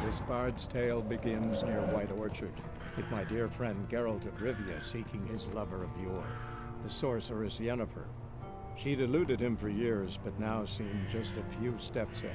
This bard's tale begins near White Orchard, with my dear friend Geralt of Rivia seeking his lover of yore, the sorceress Yennefer. She'd eluded him for years, but now seemed just a few steps ahead.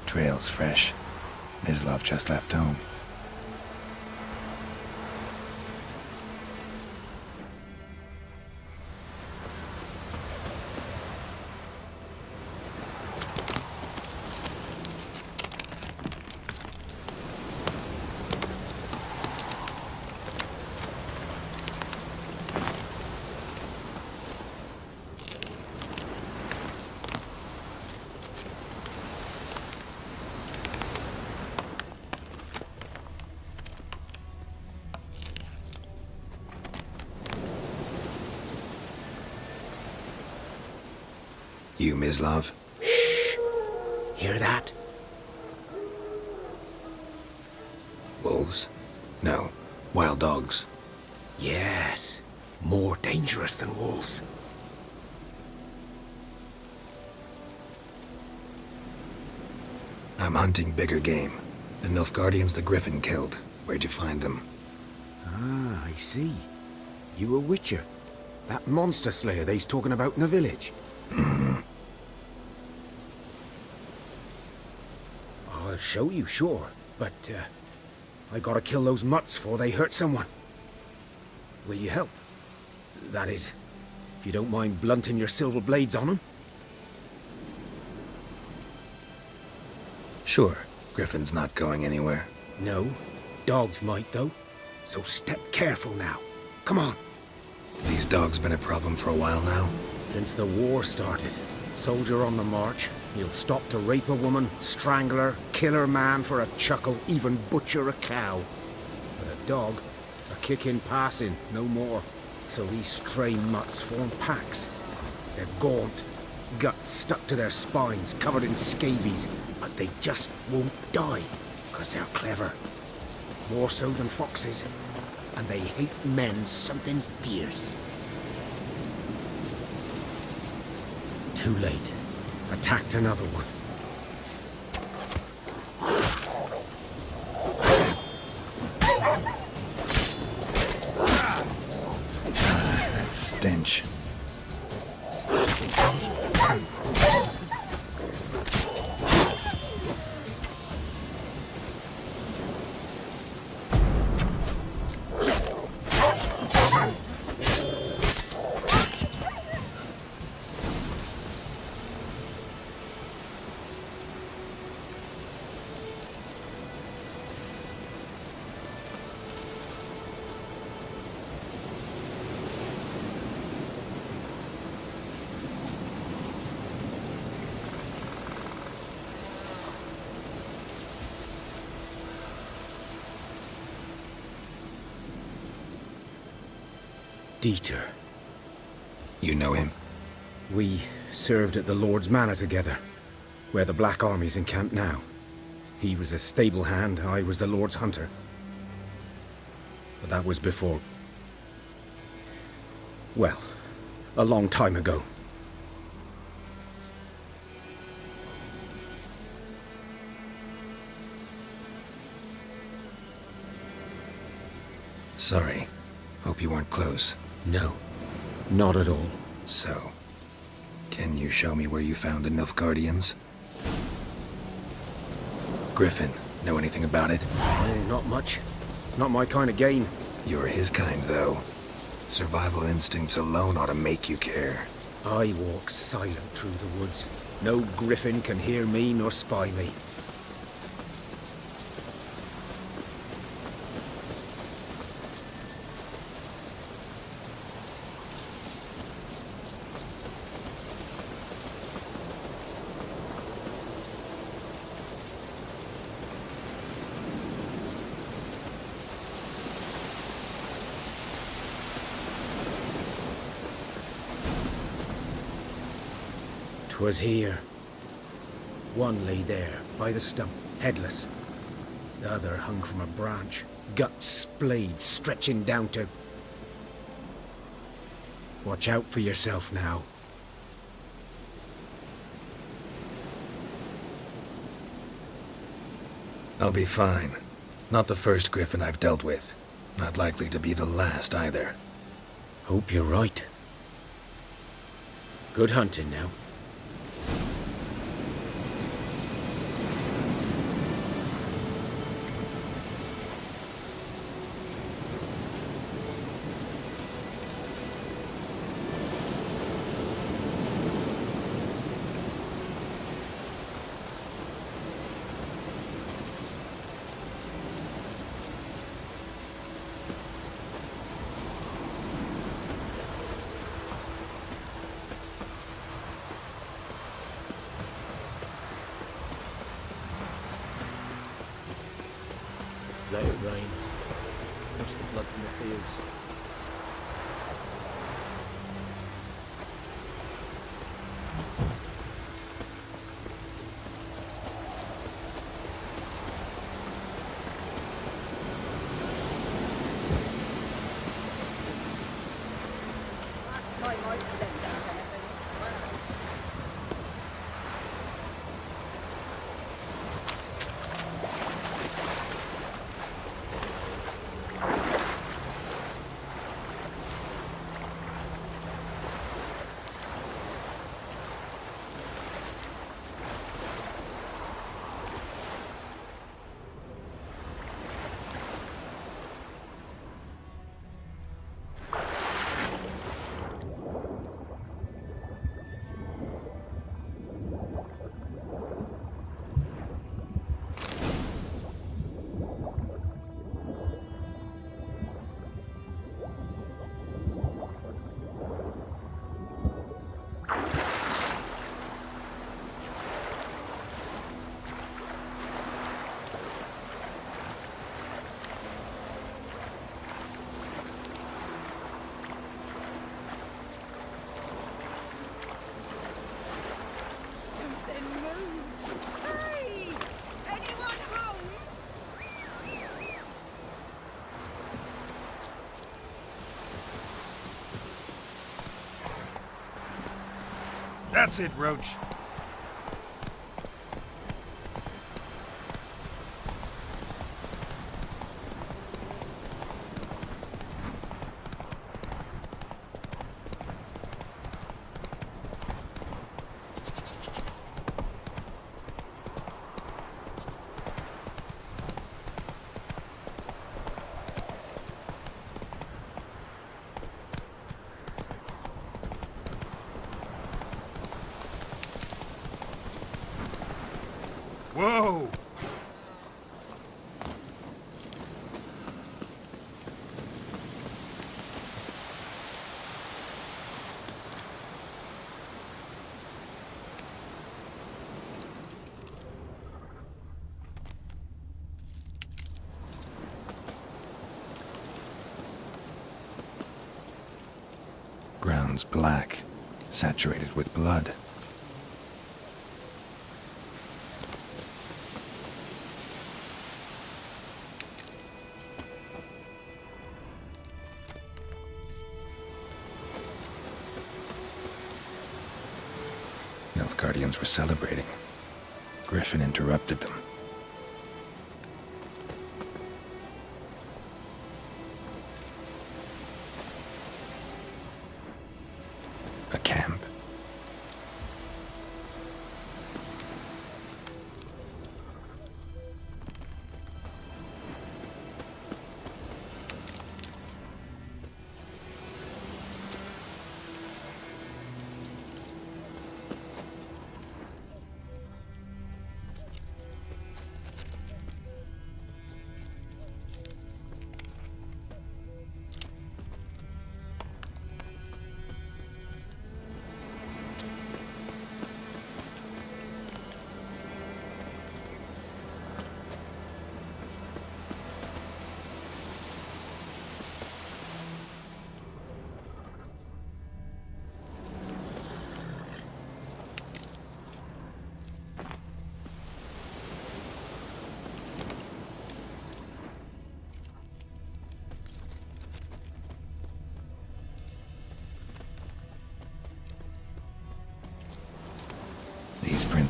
Trail's fresh. Mislav just left home. You, Mislav? Shh! Hear that? Wolves? No. Wild dogs. Yes. More dangerous than wolves. I'm hunting bigger game. The Nilfgaardians the Griffin killed. Where'd you find them? Ah, I see. You a witcher. That monster slayer they's talking about in the village. I'll show you, sure. But, I gotta kill those mutts before they hurt someone. Will you help? That is, if you don't mind blunting your silver blades on them. Sure. Griffin's not going anywhere. No. Dogs might, though. So step careful now. Come on. These dogs been a problem for a while now? Since the war started. Soldier on the march. He'll stop to rape a woman, strangle her, kill her man for a chuckle, even butcher a cow. But a dog, a kick in passing, no more. So these stray mutts form packs. They're gaunt, guts stuck to their spines, covered in scabies, but they just won't die, 'cause they're clever. More so than foxes. And they hate men something fierce. Too late. Attacked another one. That stench. Dieter. You know him? We served at the Lord's Manor together, where the Black Army's encamped now. He was a stable hand, I was the Lord's hunter. But that was before... well, a long time ago. Sorry. Hope you weren't close. No, not at all. So, can you show me where you found the Nilfgaardians? Griffin, know anything about it? Not much. Not my kind of game. You're his kind, though. Survival instincts alone ought to make you care. I walk silent through the woods. No griffin can hear me nor spy me. 'Twas here. One lay there, by the stump, headless. The other hung from a branch, guts splayed, stretching down to... Watch out for yourself now. I'll be fine. Not the first griffin I've dealt with. Not likely to be the last either. Hope you're right. Good hunting now. Let it rain. Wash the blood from the fields. That's it, Roach. Whoa! Ground's black, saturated with blood. Guardians were celebrating. Griffin interrupted them. A camp.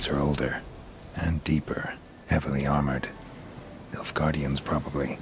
roots are older and deeper, heavily armored. Nilfgaardians, probably.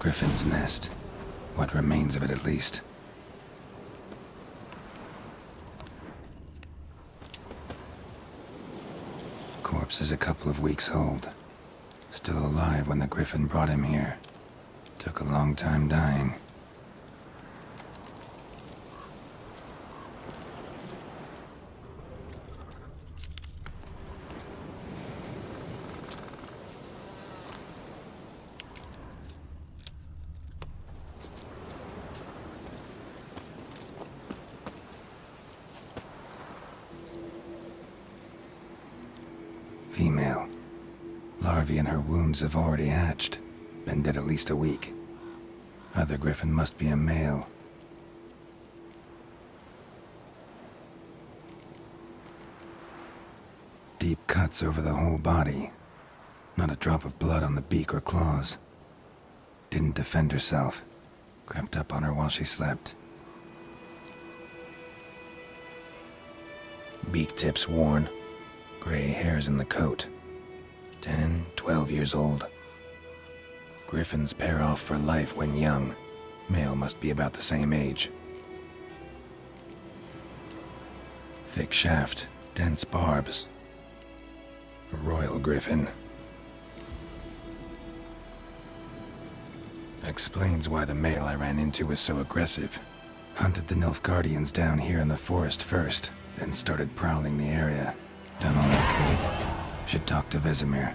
Griffin's nest. What remains of it, at least. Corpse is a couple of weeks old. Still alive when the Griffin brought him here. Took a long time dying. Female. Larvae in her wounds have already hatched. Been dead at least a week. Other griffin must be a male. Deep cuts over the whole body. Not a drop of blood on the beak or claws. Didn't defend herself. Crept up on her while she slept. Beak tips worn. Gray hairs in the coat. 10, 12 years old. Griffins pair off for life when young. Male must be about the same age. Thick shaft, dense barbs. A royal griffin. Explains why the male I ran into was so aggressive. Hunted the Nilfgaardians down here in the forest first, then started prowling the area. Done all I could. Should talk to Vesemir.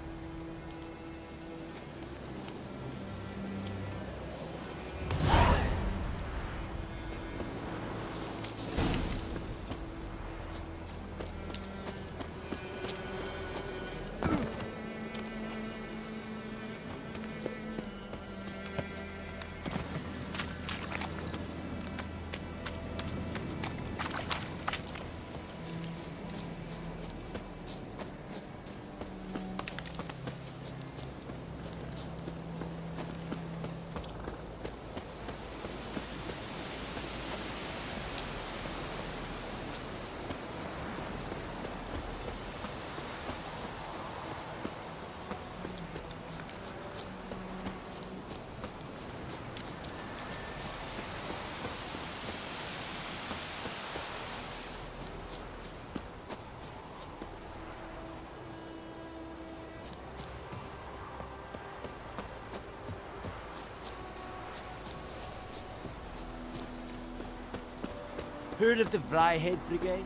Heard of the Flyhead Brigade?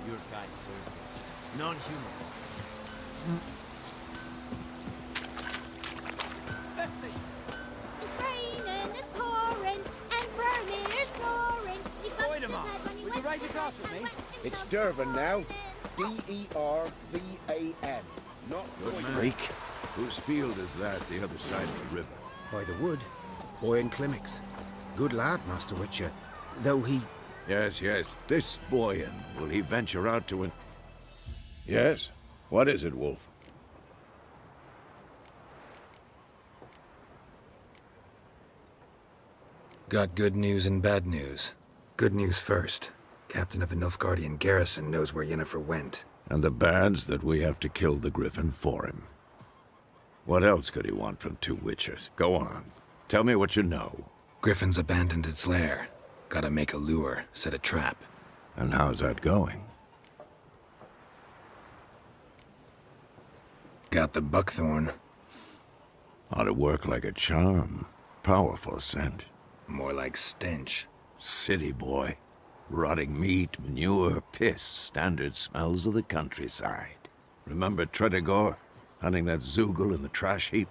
Your kind, sir. Non-humans. 50! It's raining, it's pouring, and Vermeer's snoring. He bumped Wait a his minute. head when he Will you went raise to a glass bed with and me? went into It's the Dervan now. garden. D-E-R-V-A-N. Not Good man. freak. Whose field is that, the other side of the river? By the wood. Boy in Climmix. Good lad, Master Witcher. Though he... Yes, yes, this Boyan. Will he venture out to an... Yes? What is it, Wolf? Got good news and bad news. Good news first. Captain of the Nilfgaardian garrison knows where Yennefer went. And the bad's that we have to kill the Griffin for him. What else could he want from two witchers? Go on. Tell me what you know. Griffin's abandoned its lair. Gotta make a lure, set a trap. And how's that going? Got the buckthorn. Ought to work like a charm. Powerful scent. More like stench. City boy. Rotting meat, manure, piss. Standard smells of the countryside. Remember Tredegor? Hunting that Zoogle in the trash heap?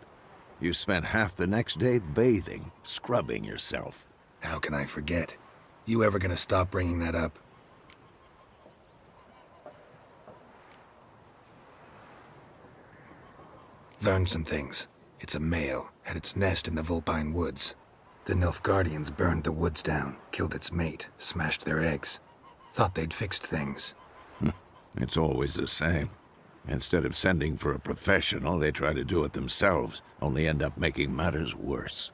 You spent half the next day bathing, scrubbing yourself. How can I forget? You ever gonna stop bringing that up? Learned some things. It's a male, had its nest in the Vulpine Woods. The Nilfgaardians burned the woods down, killed its mate, smashed their eggs. Thought they'd fixed things. It's always the same. Instead of sending for a professional, they try to do it themselves, only end up making matters worse.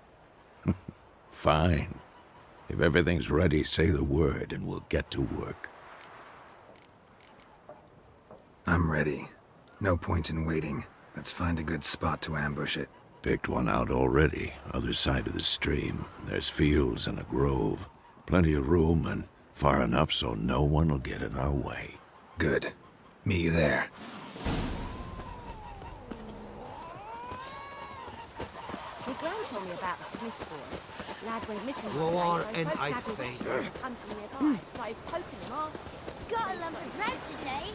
Fine. If everything's ready, say the word and we'll get to work. I'm ready. No point in waiting. Let's find a good spot to ambush it. Picked one out already, other side of the stream. There's fields and a grove. Plenty of room and far enough so no one will get in our way. Good. Meet you there. My gran told me about the Smith boy. Lad went missing Go one on, day, so and both I Dad think- was hunting nearby. Started poking him, asking. Got a lump of bread today.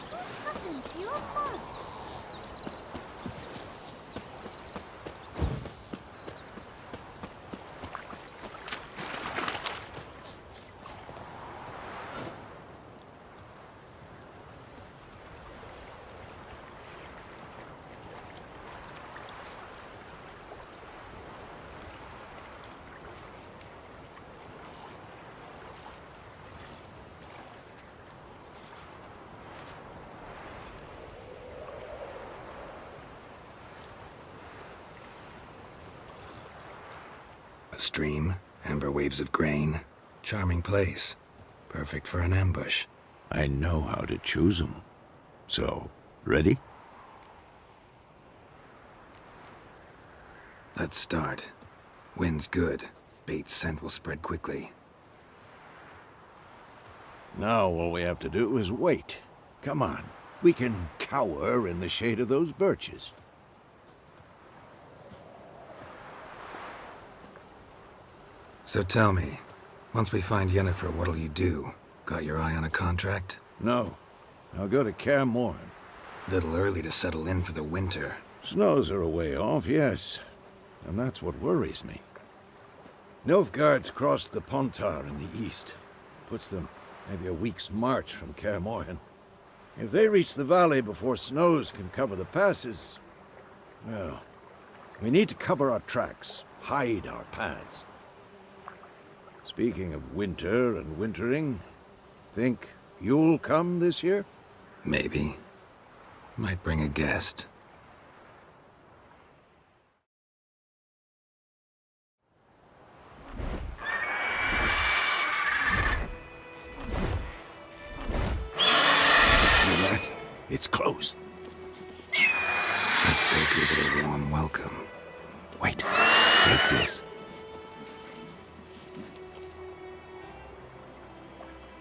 What happened to your mug? stream, amber waves of grain. Charming place. Perfect for an ambush. I know how to choose 'em. So, ready? Let's start. Wind's good. Bait's scent will spread quickly. Now all we have to do is wait. Come on. We can cower in the shade of those birches. So tell me, once we find Yennefer, what'll you do? Got your eye on a contract? No. I'll go to Kaer Morhen. Little early to settle in for the winter. Snows are a way off, yes. And that's what worries me. Nilfgaard's crossed the Pontar in the east. Puts them maybe a week's march from Kaer Morhen. If they reach the valley before snows can cover the passes, well, we need to cover our tracks, hide our paths. Speaking of winter and wintering, think you'll come this year? Maybe. Might bring a guest. It's close. Let's go give it a warm welcome. Wait, take this.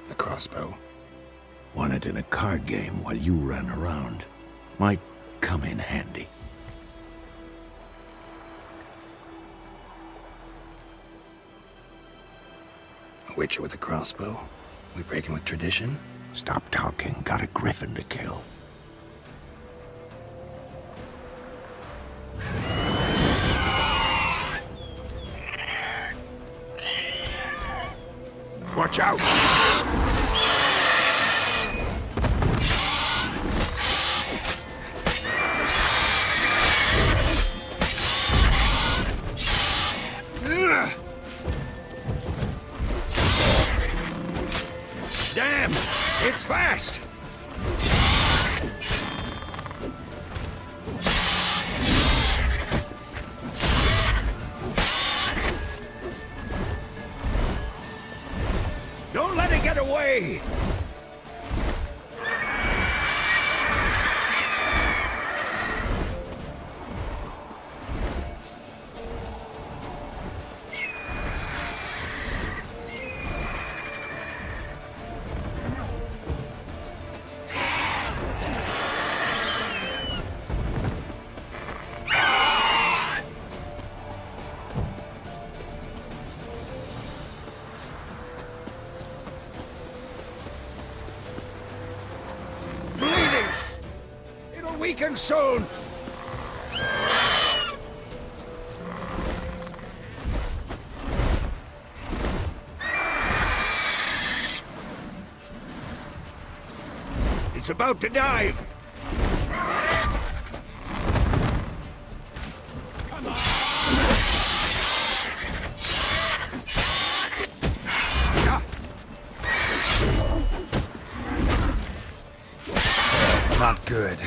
A crossbow. Won it in a card game while you ran around. Might come in handy. A witcher with a crossbow? We breaking with tradition? Stop talking. Got a griffin to kill. Watch out! Damn! It's fast! Don't let it get away! Weaken soon! It's about to dive! Come on! Not good.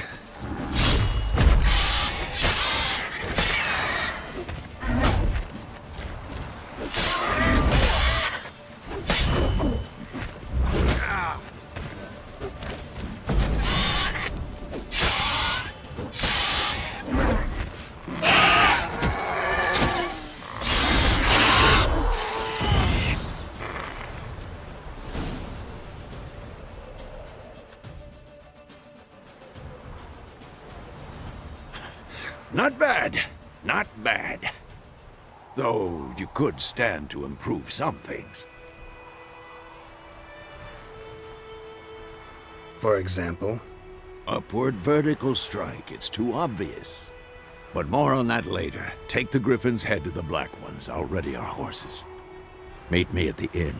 Not bad. Not bad. Though you could stand to improve some things. For example? Upward vertical strike. It's too obvious. But more on that later. Take the Griffin's head to the Black Ones. I'll ready our horses. Meet me at the inn.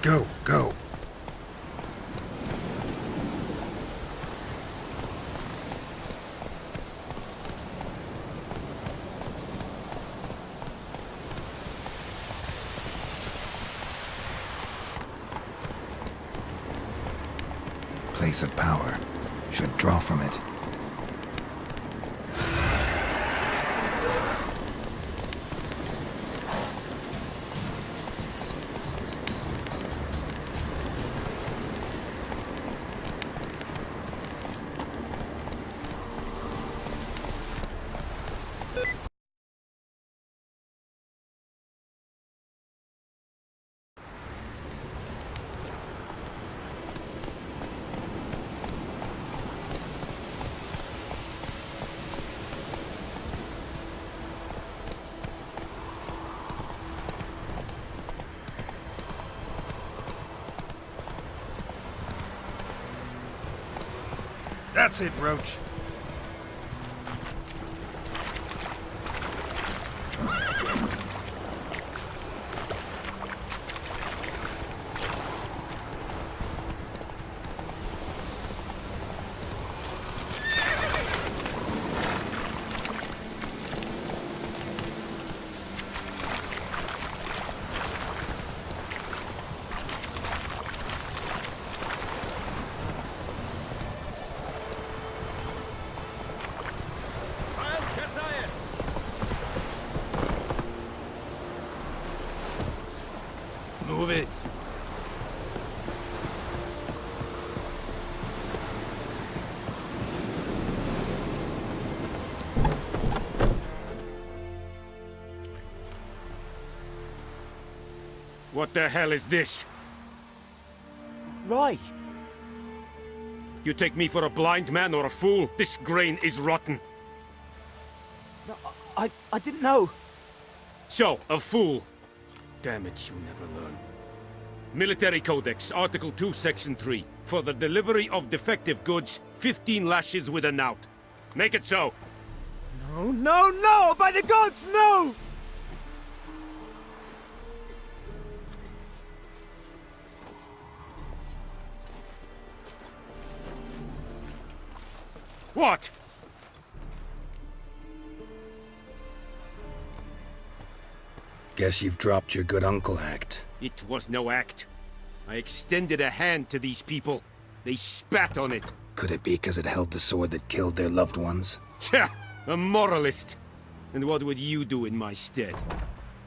Go, go. Place of power. Should draw from it. That's it, Roach. Move it. What the hell is this? Right. You take me for a blind man or a fool? This grain is rotten. No, I didn't know. So, a fool. Damn it, you never learn. Military Codex, Article 2, Section 3. For the delivery of defective goods, 15 lashes with a knout. Make it so. No, no, no! By the gods, no! What? Guess you've dropped your good uncle act. It was no act. I extended a hand to these people. They spat on it. Could it be because it held the sword that killed their loved ones? Tja, a moralist. And what would you do in my stead?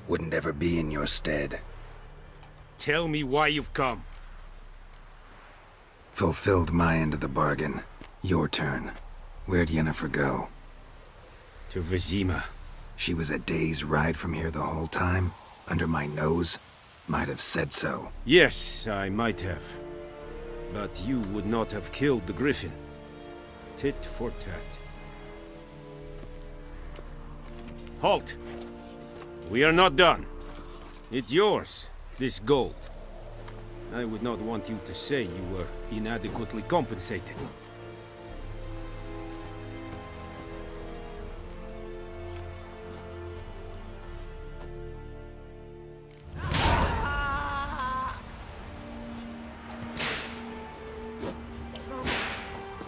Wouldn't ever be in your stead. Tell me why you've come. Fulfilled my end of the bargain. Your turn. Where'd Yennefer go? To Vizima. She was a day's ride from here the whole time? Under my nose? Might have said so. Yes, I might have. But you would not have killed the griffin. Tit for tat. Halt! We are not done. It's yours, this gold. I would not want you to say you were inadequately compensated.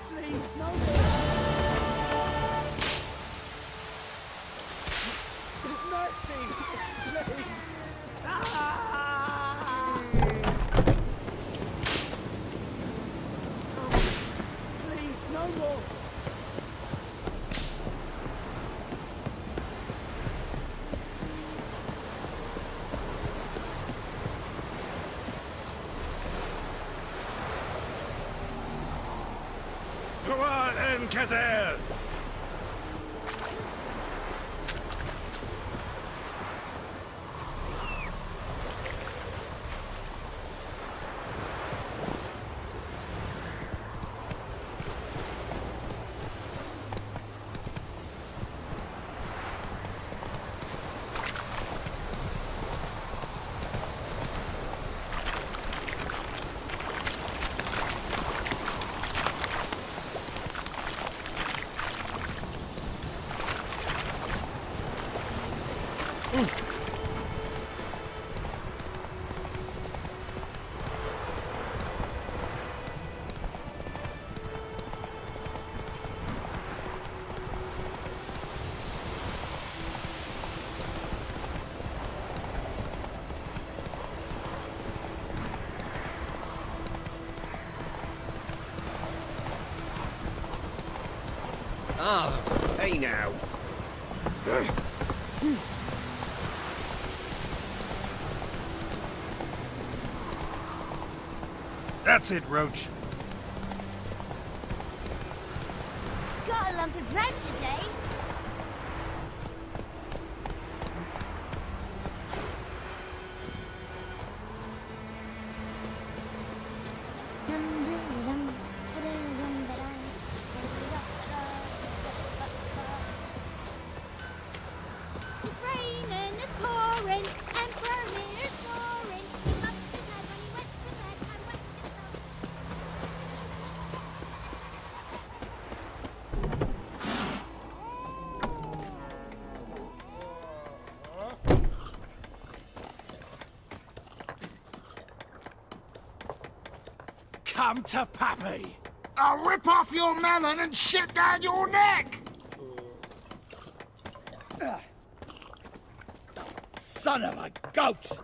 Please, no! Mercy! Please! Please, no more! Go on, Encazel! Hey now. That's it, Roach. Got a lump of bread today. It's raining, it's pouring, and Vermeer's snoring. He must be glad when he went to bed and went to bed. Come to Pappy. I'll rip off your melon and shit down your neck! Son of a goat!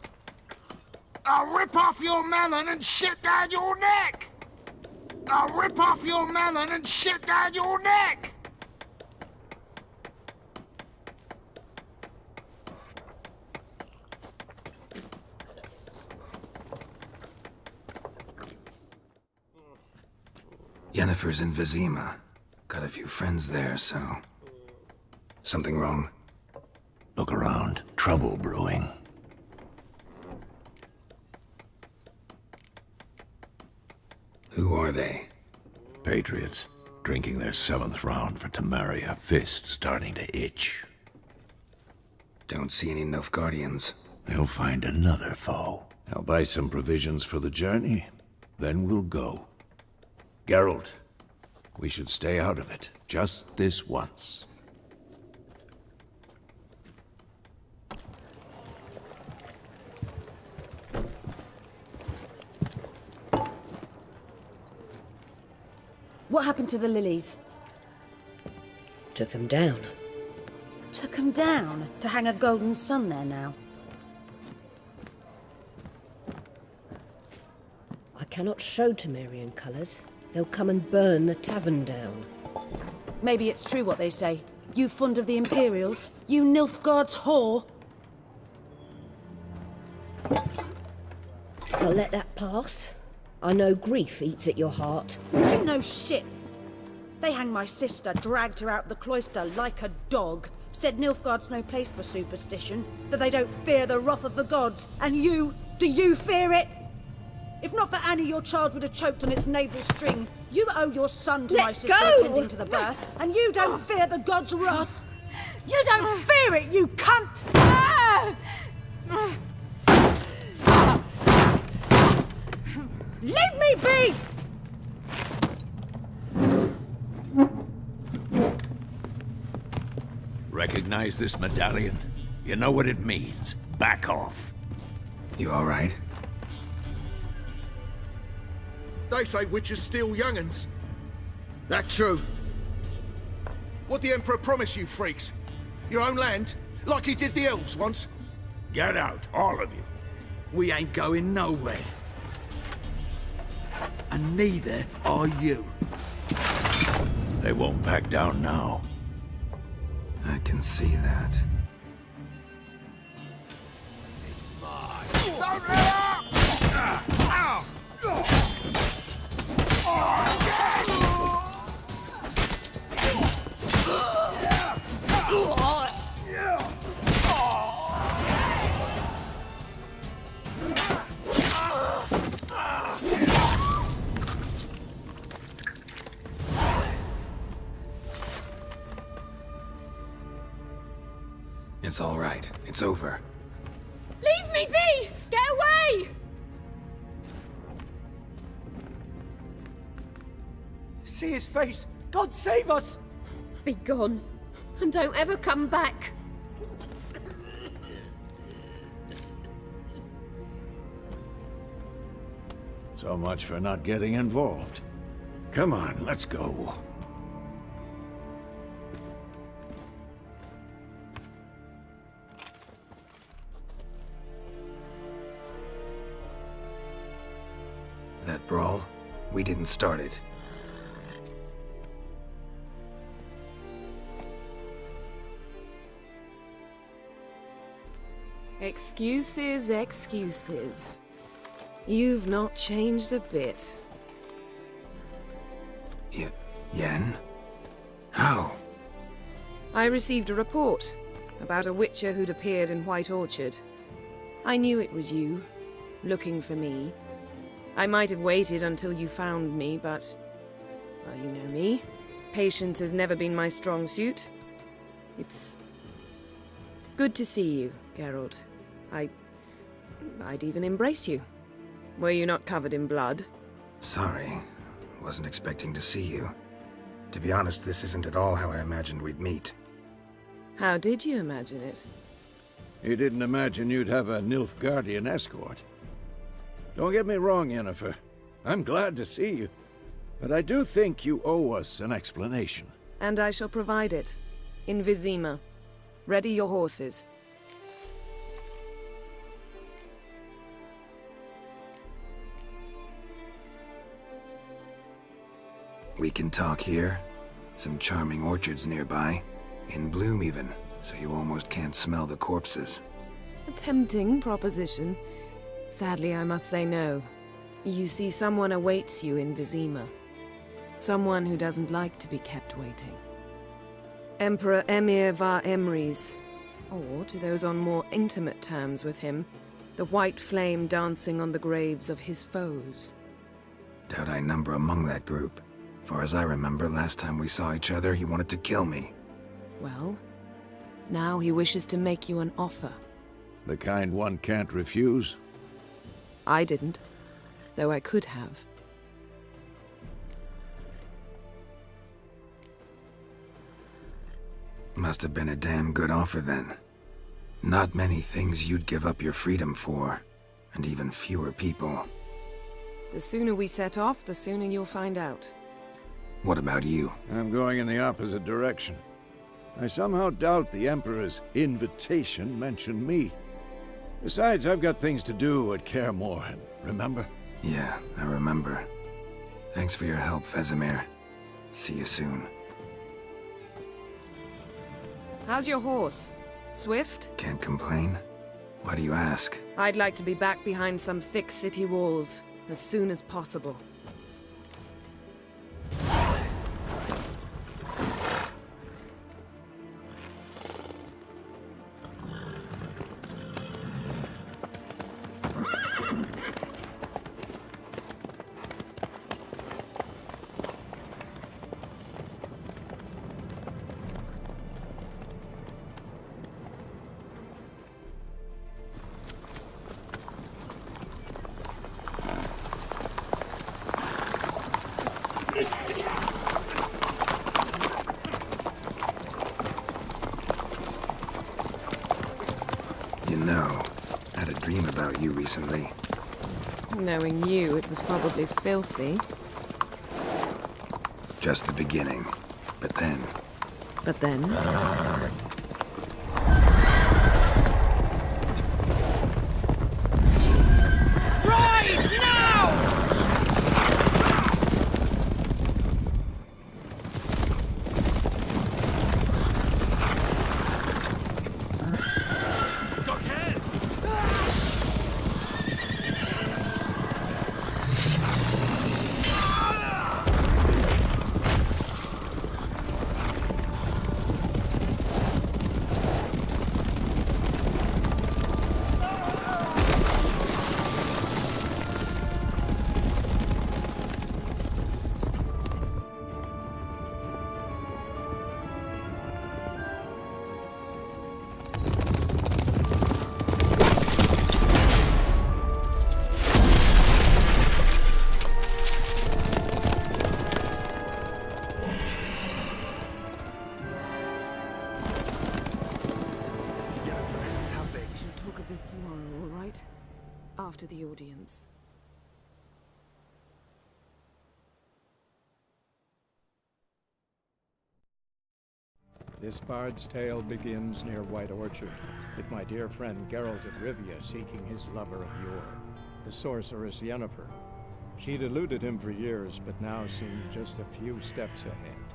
I'll rip off your melon and shit down your neck! I'll rip off your melon and shit down your neck! Yennefer's in Vizima. Got a few friends there, so... Something wrong? Look around. Trouble brewing. Who are they? Patriots. Drinking their 7th round for Tamaria. Fist starting to itch. Don't see any Nilfgaardians. They'll find another foe. I'll buy some provisions for the journey. Then we'll go. Geralt, we should stay out of it. Just this once. What happened to the lilies? Took him down. Took 'em down to hang a golden sun there now. I cannot show Temerian colours. They'll come and burn the tavern down. Maybe it's true what they say. You fond of the Imperials? You Nilfgaard's whore? I'll let that pass. I know grief eats at your heart. You know shit. They hanged my sister, dragged her out the cloister like a dog. Said Nilfgaard's no place for superstition, that they don't fear the wrath of the gods. And you, do you fear it? If not for Annie, your child would have choked on its navel string. You owe your son to my sister attending to the birth, and you don't fear the gods' wrath. You don't fear it, you cunt! Leave me be! Recognize this medallion? You know what it means. Back off. You all right? They say witches steal young'uns. That true? What'd the Emperor promise you, freaks? Your own land? Like he did the elves once? Get out, all of you. We ain't going nowhere. And neither are you. They won't back down now. I can see that. Don't let up! It's all right. It's over. Leave me be! Get away! See his face! God save us! Be gone, and don't ever come back. So much for not getting involved. Come on, let's go. That brawl, we didn't start it. Excuses, excuses. You've not changed a bit. Yen? How? I received a report about a witcher who'd appeared in White Orchard. I knew it was you, looking for me. I might have waited until you found me, but... well, you know me. Patience has never been my strong suit. It's... good to see you, Geralt. I'd even embrace you. Were you not covered in blood? Sorry. Wasn't expecting to see you. To be honest, this isn't at all how I imagined we'd meet. How did you imagine it? You didn't imagine you'd have a Nilfgaardian escort. Don't get me wrong, Yennefer. I'm glad to see you. But I do think you owe us an explanation. And I shall provide it. In Vizima. Ready your horses. We can talk here. Some charming orchards nearby. In bloom even, so you almost can't smell the corpses. A tempting proposition. Sadly, I must say no. You see, someone awaits you in Vizima. Someone who doesn't like to be kept waiting. Emperor Emir var Emrys. Or, to those on more intimate terms with him, the white flame dancing on the graves of his foes. Doubt I number among that group. Far as I remember, last time we saw each other, he wanted to kill me. Well, now he wishes to make you an offer. The kind one can't refuse? I didn't, though I could have. Must have been a damn good offer then. Not many things you'd give up your freedom for, and even fewer people. The sooner we set off, the sooner you'll find out. What about you? I'm going in the opposite direction. I somehow doubt the Emperor's invitation mentioned me. Besides, I've got things to do at Kaer Morhen, remember? Yeah, I remember. Thanks for your help, Vesemir. See you soon. How's your horse? Swift? Can't complain. Why do you ask? I'd like to be back behind some thick city walls as soon as possible. You know, I had a dream about you recently. Knowing you, it was probably filthy. Just the beginning. But then... But then? Rise now! This tomorrow, all right? After the audience. This bard's tale begins near White Orchard, with my dear friend Geralt of Rivia seeking his lover of yore, the sorceress Yennefer. She'd eluded him for years, but now seemed just a few steps ahead.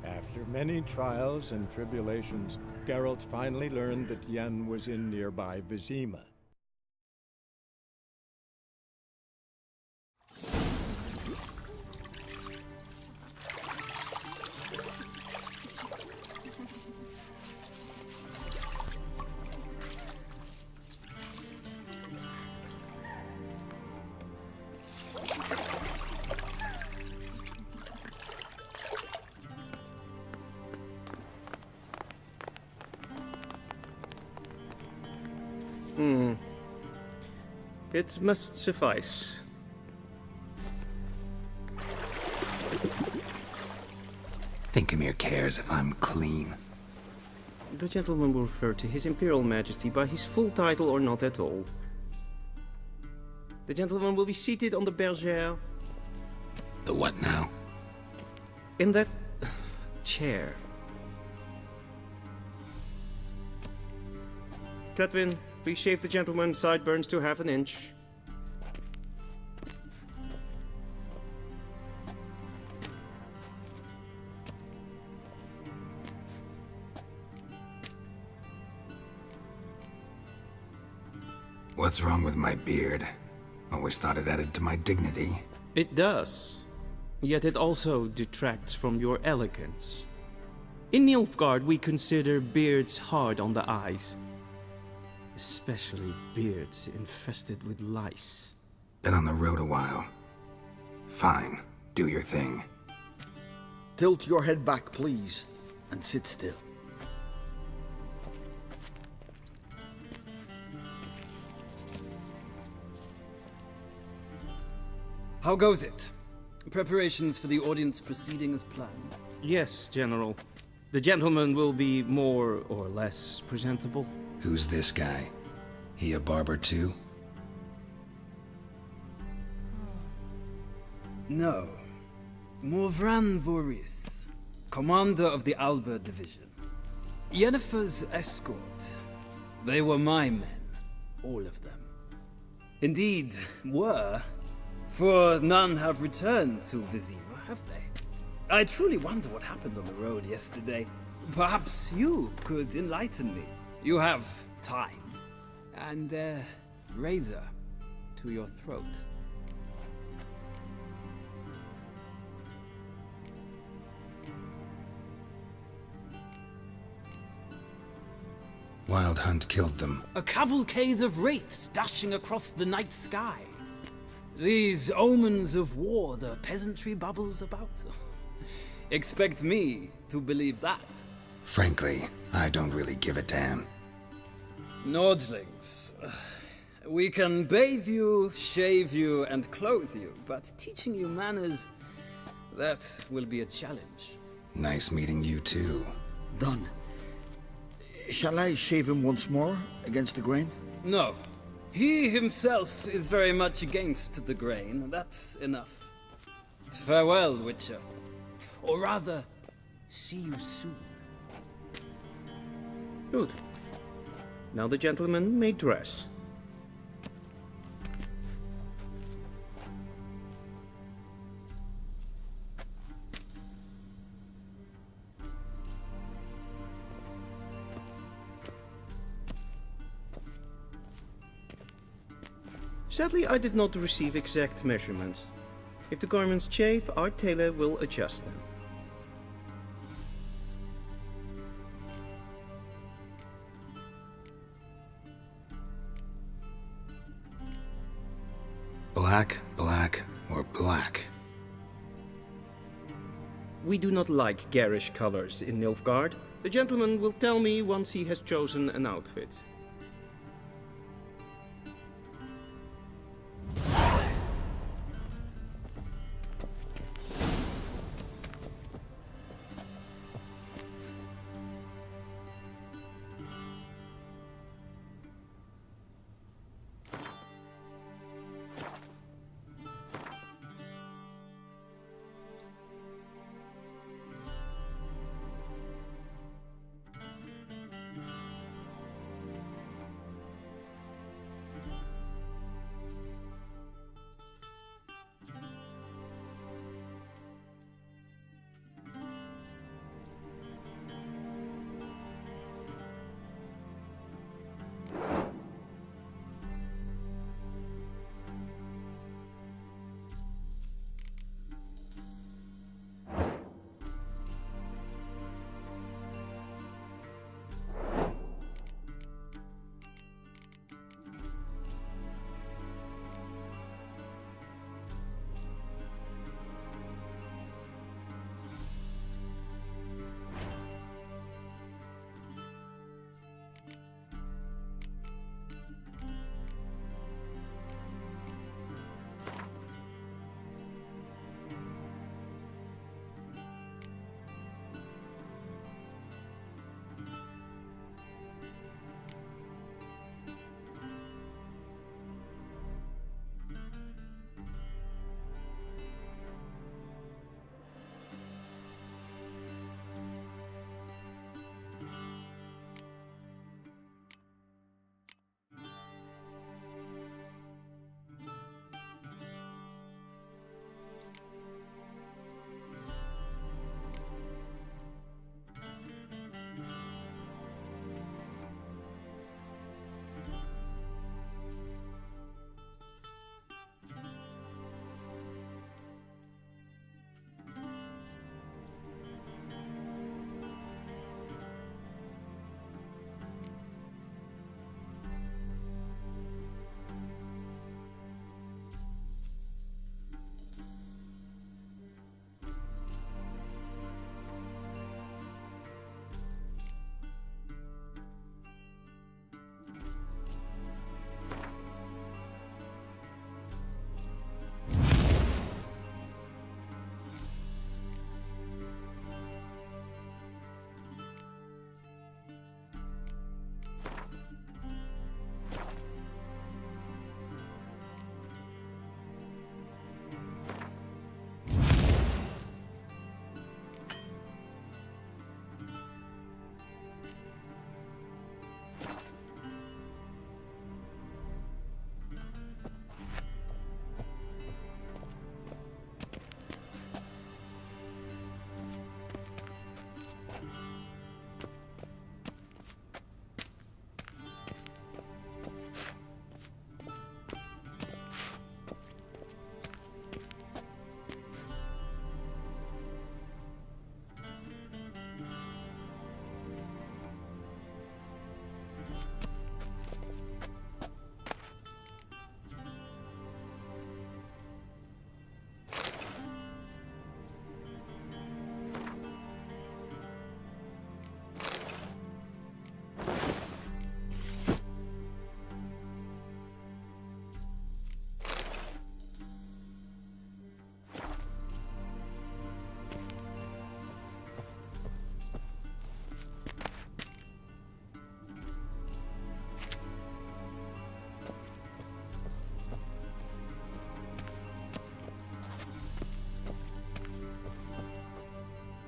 After many trials and tribulations, Geralt finally learned that Yen was in nearby Vizima. It must suffice. Thinkamere cares if I'm clean. The gentleman will refer to His Imperial Majesty by his full title or not at all. The gentleman will be seated on the bergère. The what now? In that chair. Catwin, please shave the gentleman's sideburns to half an inch. What's wrong with my beard? Always thought it added to my dignity. It does. Yet it also detracts from your elegance. In Nilfgaard, we consider beards hard on the eyes. Especially beards infested with lice. Been on the road a while. Fine, do your thing. Tilt your head back, please, and sit still. How goes it? Preparations for the audience proceeding as planned? Yes, General. The gentleman will be more or less presentable. Who's this guy? He a barber too? No. Morvran Voris, commander of the Alba Division. Yennefer's escort. They were my men, all of them. Indeed, were. For none have returned to Vizima, have they? I truly wonder what happened on the road yesterday. Perhaps you could enlighten me. You have time. And a razor to your throat. Wild Hunt killed them. A cavalcade of wraiths dashing across the night sky. These omens of war the peasantry babbles about. Expect me to believe that. Frankly, I don't really give a damn. Nordlings. We can bathe you, shave you, and clothe you, but teaching you manners, that will be a challenge. Nice meeting you too. Done. Shall I shave him once more, against the grain? No. He himself is very much against the grain. That's enough. Farewell, Witcher. Or rather, see you soon. Good. Now the gentleman may dress. Sadly, I did not receive exact measurements. If the garments chafe, our tailor will adjust them. Black, black, or black? We do not like garish colors in Nilfgaard. The gentleman will tell me once he has chosen an outfit.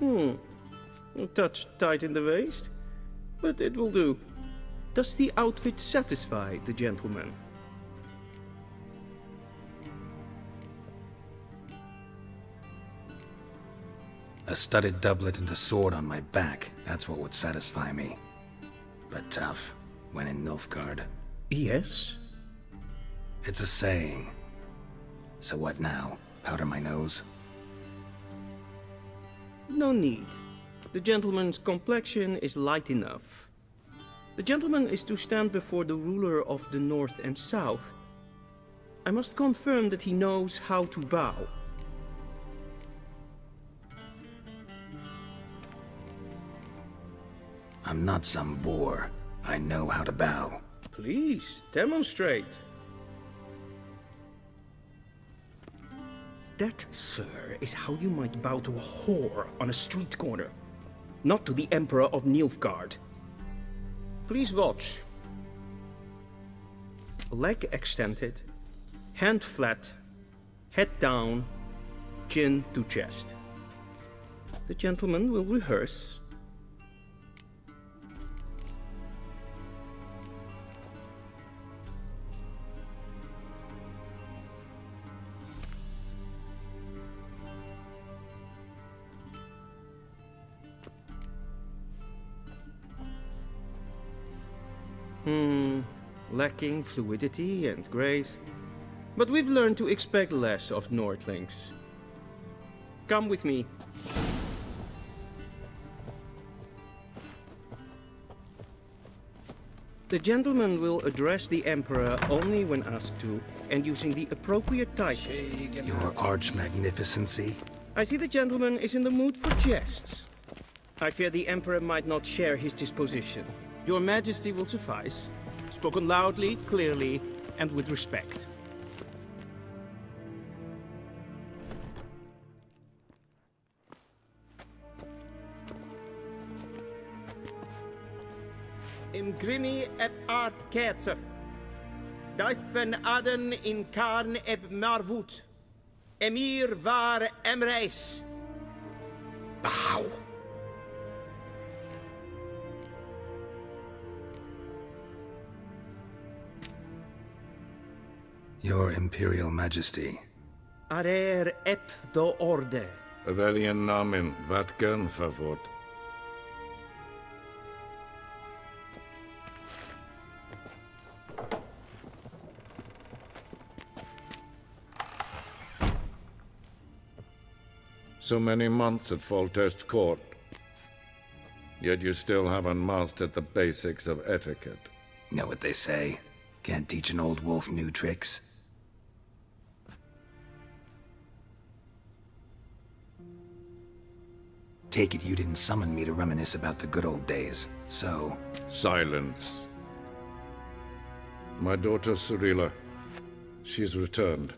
A touch tight in the waist, but it will do. Does the outfit satisfy the gentleman? A studded doublet and a sword on my back, that's what would satisfy me. But tough, when in Nilfgaard. Yes? It's a saying. So what now? Powder my nose? No need. The gentleman's complexion is light enough. The gentleman is to stand before the ruler of the North and South. I must confirm that he knows how to bow. I'm not some boor. I know how to bow. Please, demonstrate. That, sir, is how you might bow to a whore on a street corner, not to the Emperor of Nilfgaard. Please watch. Leg extended, hand flat, head down, chin to chest. The gentleman will rehearse. Lacking fluidity and grace. But we've learned to expect less of Nordlings. Come with me. The gentleman will address the Emperor only when asked to, and using the appropriate title. Your arch-magnificency? I see the gentleman is in the mood for jests. I fear the Emperor might not share his disposition. Your Majesty will suffice. Spoken loudly, clearly, and with respect. Im grimi et art ketzer. Daifen aden in karn eb marvut. Emir var emreis. Bow! Your Imperial Majesty. Arer ep the orde. Welchen Namen, wat gern favort? So many months at Foltest Court, yet you still haven't mastered the basics of etiquette. Know what they say? Can't teach an old wolf new tricks. Take it you didn't summon me to reminisce about the good old days, so... Silence. My daughter Cirilla, she's returned.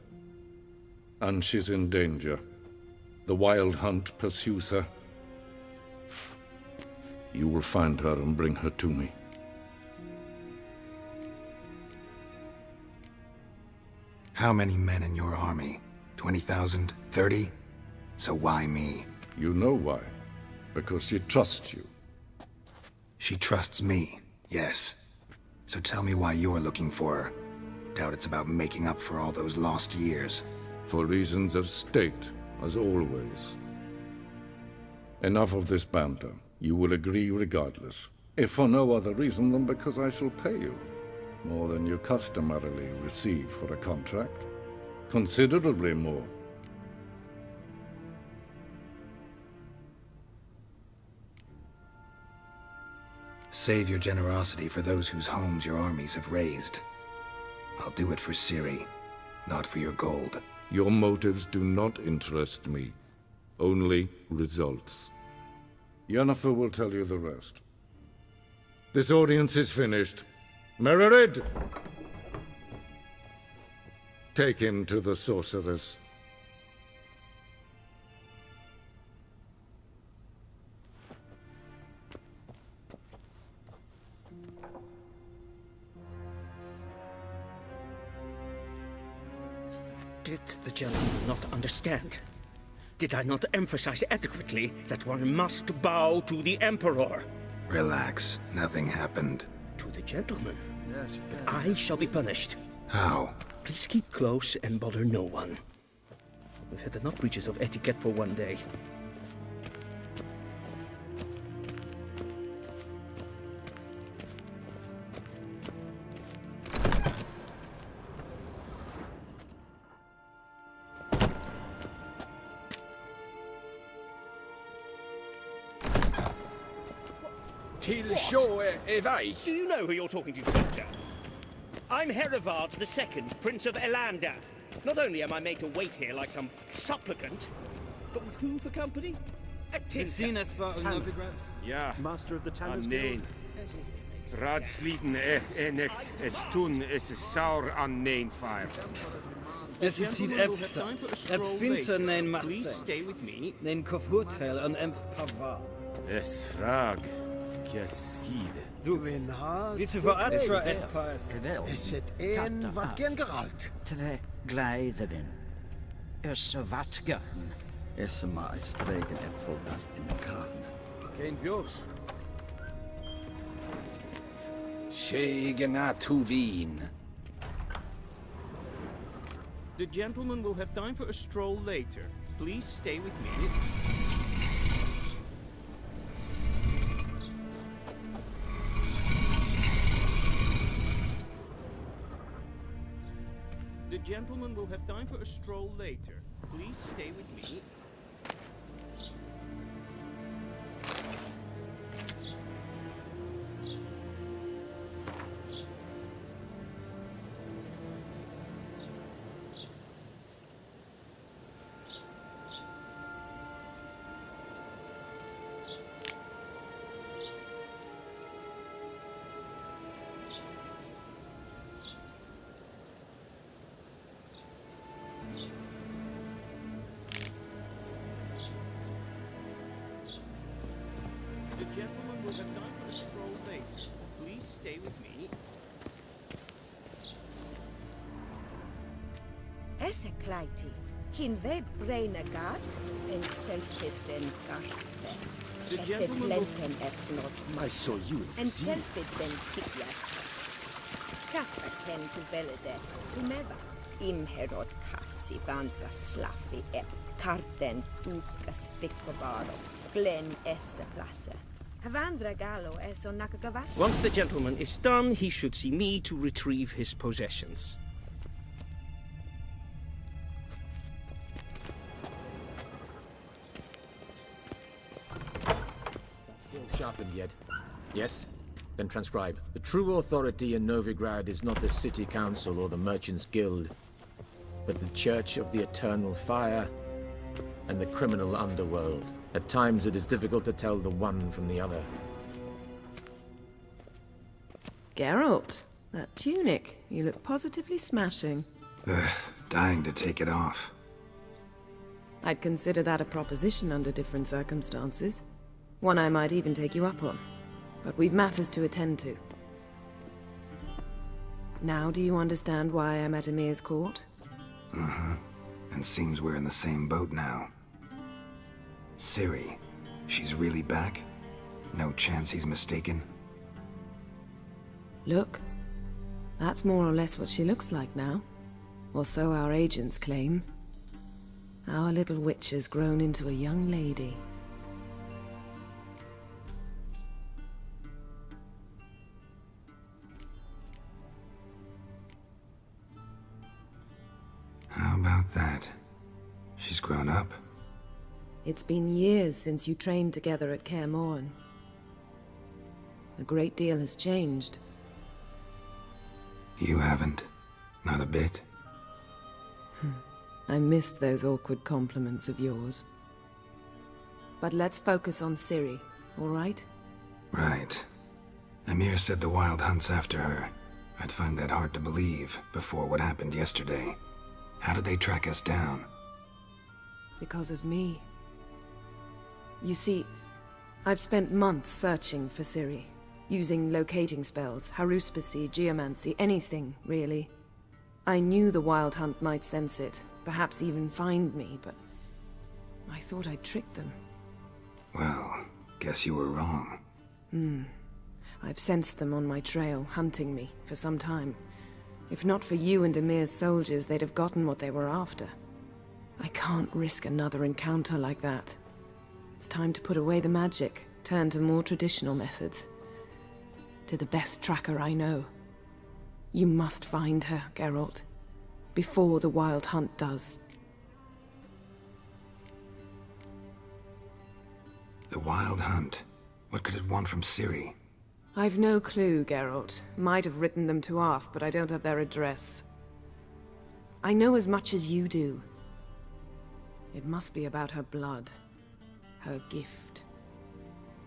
And she's in danger. The Wild Hunt pursues her. You will find her and bring her to me. How many men in your army? 20,000? 30? So why me? You know why. Because she trusts you. She trusts me, yes. So tell me why you're looking for her. Doubt it's about making up for all those lost years. For reasons of state, as always. Enough of this banter. You will agree regardless. If for no other reason than because I shall pay you. More than you customarily receive for a contract. Considerably more. Save your generosity for those whose homes your armies have razed. I'll do it for Ciri, not for your gold. Your motives do not interest me. Only results. Yennefer will tell you the rest. This audience is finished. Mererid! Take him to the sorceress. Did the gentleman not understand? Did I not emphasize adequately that one must bow to the Emperor? Relax. Nothing happened. To the gentleman. But I shall be punished. How? Please keep close and bother no one. We've had enough breaches of etiquette for one day. Do you know who you're talking to, soldier? I'm Herivard II, Prince of Elander. Not only am I made to wait here like some supplicant, but with who for company? A tinker. Novigrad? Ja, Master of the Tanners nee. Guild. Raadsliden nicht, es tun, es is saur an nein fire. Es ziet efsa. Ep finser nein macht. Please stay with me. Nein kofurtel an emf pavar. Es frag, Kiaside. Du, wisse voor atra espas. Is het een wat gen geralt? Tre gleiderin. Is wat gern. Is maar een streken epfel dast in de karne. Geen vjoos. Shegena Tuveen. The gentleman will have time for a stroll later. Please stay with me. The gentleman will have time for a stroll later. Please stay with me. The gentleman will have time for a stroll later. Please stay with me. Esse kleiti. Hin ve braina gat en selfit den garfe. Esse blenten epnot. I saw you in En Vizier. selfit den sikja. Kasper ten tu velede. Tu meva. Imherod kassi vandra slaffi ep. Karten tukas fikovaro. Glen esse plasse. Havandra gallo eso nakagavat. Once the gentleman is done, he should see me to retrieve his possessions. Sharpened yet? Yes? Then transcribe. The true authority in Novigrad is not the city council or the merchants' guild, but the Church of the Eternal Fire and the criminal underworld. At times it is difficult to tell the one from the other. Geralt, that tunic. You look positively smashing. Ugh, dying to take it off. I'd consider that a proposition under different circumstances. One I might even take you up on. But we've matters to attend to. Now do you understand why I'm at Emir's court? Mm-hmm. And seems we're in the same boat now. Ciri, she's really back? No chance he's mistaken? Look, that's more or less what she looks like now. Or so our agents claim. Our little witch has grown into a young lady. How about that? She's grown up? It's been years since you trained together at Kaer Morhen. A great deal has changed. You haven't. Not a bit. I missed those awkward compliments of yours. But let's focus on Ciri, all right? Right. Emir said the Wild hunts after her. I'd find that hard to believe before what happened yesterday. How did they track us down? Because of me. You see, I've spent months searching for Ciri, using locating spells, haruspicy, geomancy, anything, really. I knew the Wild Hunt might sense it, perhaps even find me, but I thought I'd tricked them. Well, guess you were wrong. I've sensed them on my trail, hunting me, for some time. If not for you and Emir's soldiers, they'd have gotten what they were after. I can't risk another encounter like that. It's time to put away the magic, turn to more traditional methods. To the best tracker I know. You must find her, Geralt. Before the Wild Hunt does. The Wild Hunt? What could it want from Ciri? I've no clue, Geralt. Might have written them to ask, but I don't have their address. I know as much as you do. It must be about her blood. Her gift.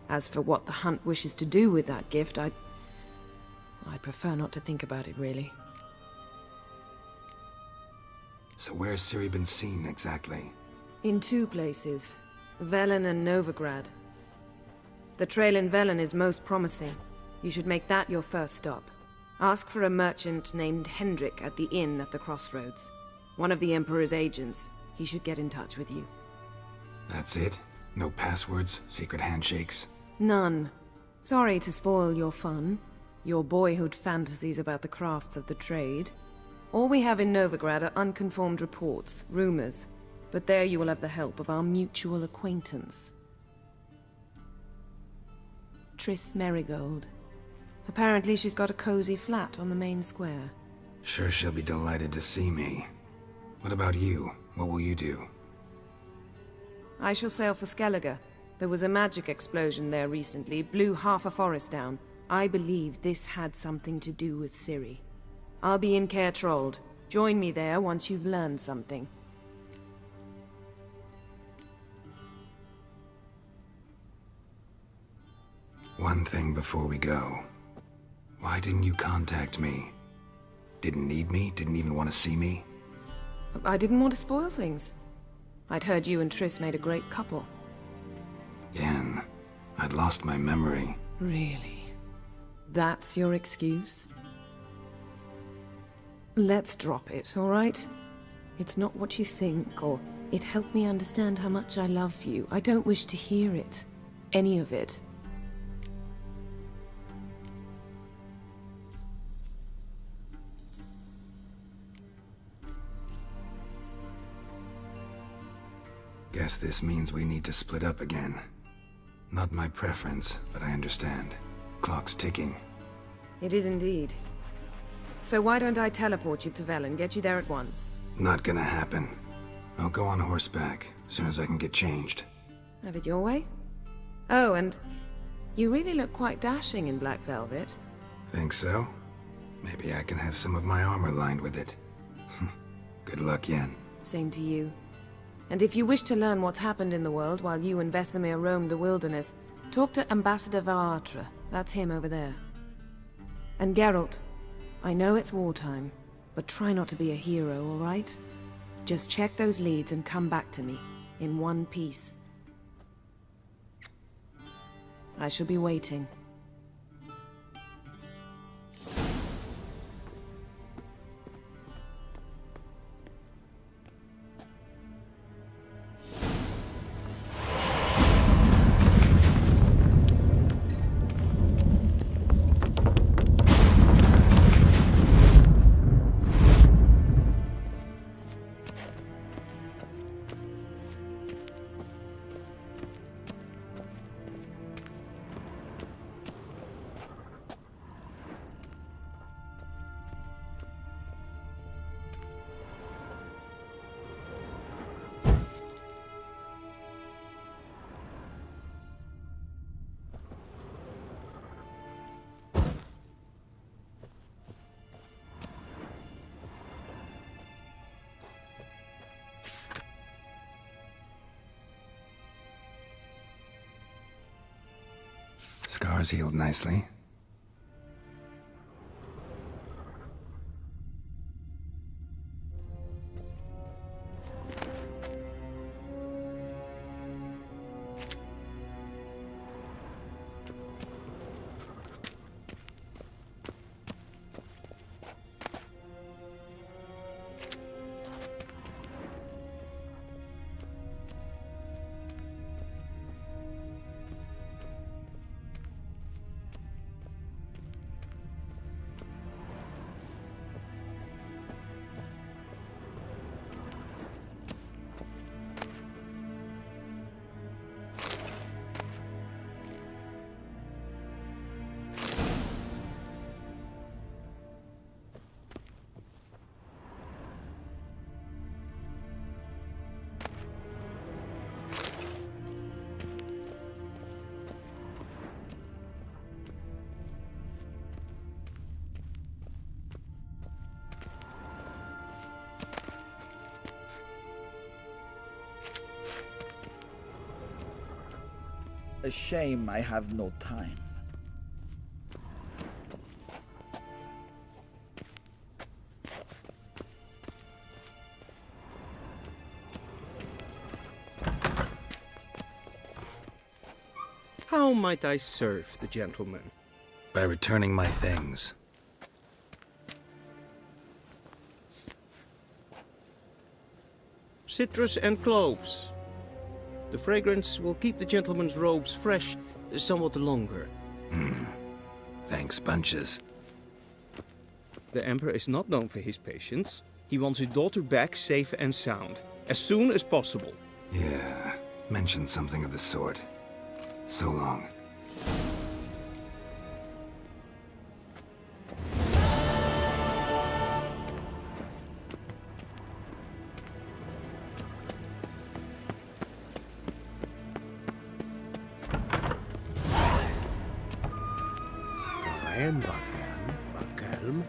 As for what the Hunt wishes to do with that gift, I'd prefer not to think about it, really. So where's Ciri been seen, exactly? In 2 places. Velen and Novigrad. The trail in Velen is most promising. You should make that your first stop. Ask for a merchant named Hendrik at the inn at the crossroads. One of the Emperor's agents. He should get in touch with you. That's it? No passwords, secret handshakes? None. Sorry to spoil your fun. Your boyhood fantasies about the crafts of the trade. All we have in Novigrad are unconfirmed reports, rumors. But there you will have the help of our mutual acquaintance. Triss Merigold. Apparently she's got a cozy flat on the main square. Sure she'll be delighted to see me. What about you? What will you do? I shall sail for Skellige. There was a magic explosion there recently, blew half a forest down. I believe this had something to do with Ciri. I'll be in Caer Trold. Join me there once you've learned something. One thing before we go. Why didn't you contact me? Didn't need me? Didn't even want to see me? I didn't want to spoil things. I'd heard you and Triss made a great couple. Yen, I'd lost my memory. Really? That's your excuse? Let's drop it, all right? It's not what you think, or it helped me understand how much I love you. I don't wish to hear it. Any of it. Guess this means we need to split up again. Not my preference, but I understand. Clock's ticking. It is indeed. So why don't I teleport you to Velen, get you there at once? Not gonna happen. I'll go on horseback, as soon as I can get changed. Have it your way? Oh, and you really look quite dashing in black velvet. Think so? Maybe I can have some of my armor lined with it. Good luck, Yen. Same to you. And if you wish to learn what's happened in the world while you and Vesemir roamed the wilderness, talk to Ambassador Varatra. That's him over there. And Geralt, I know it's wartime, but try not to be a hero, all right? Just check those leads and come back to me, in one piece. I shall be waiting. Scars healed nicely. A shame I have no time. How might I serve the gentleman? By returning my things. Citrus and cloves. The fragrance will keep the gentleman's robes fresh somewhat longer. Thanks, bunches. The Emperor is not known for his patience. He wants his daughter back safe and sound, as soon as possible. Yeah, mentioned something of the sort. So long. Ryan, Vatkelm.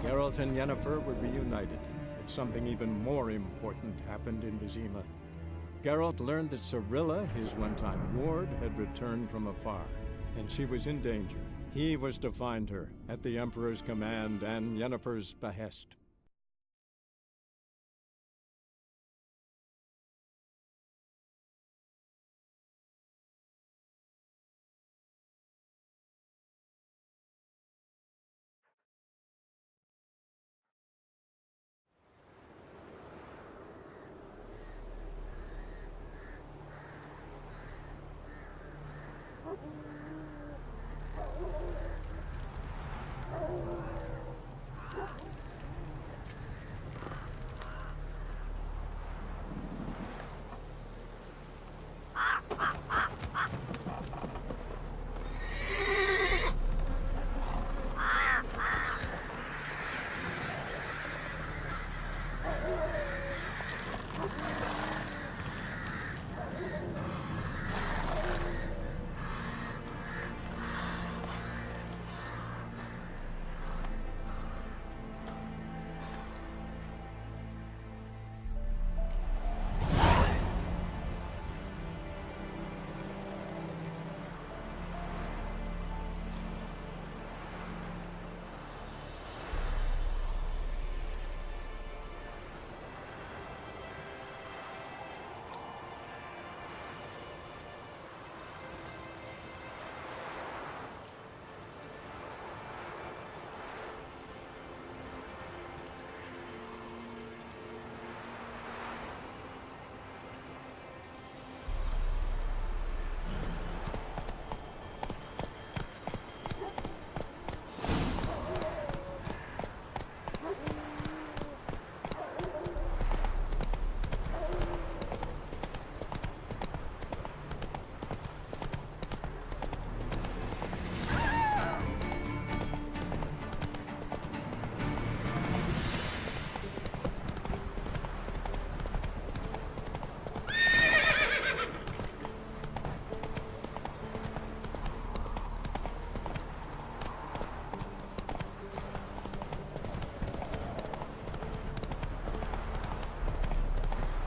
Geralt and Yennefer were reunited, but something even more important happened in Vizima. Geralt learned that Cirilla, his one-time ward, had returned from afar, and she was in danger. He was to find her, at the Emperor's command and Yennefer's behest.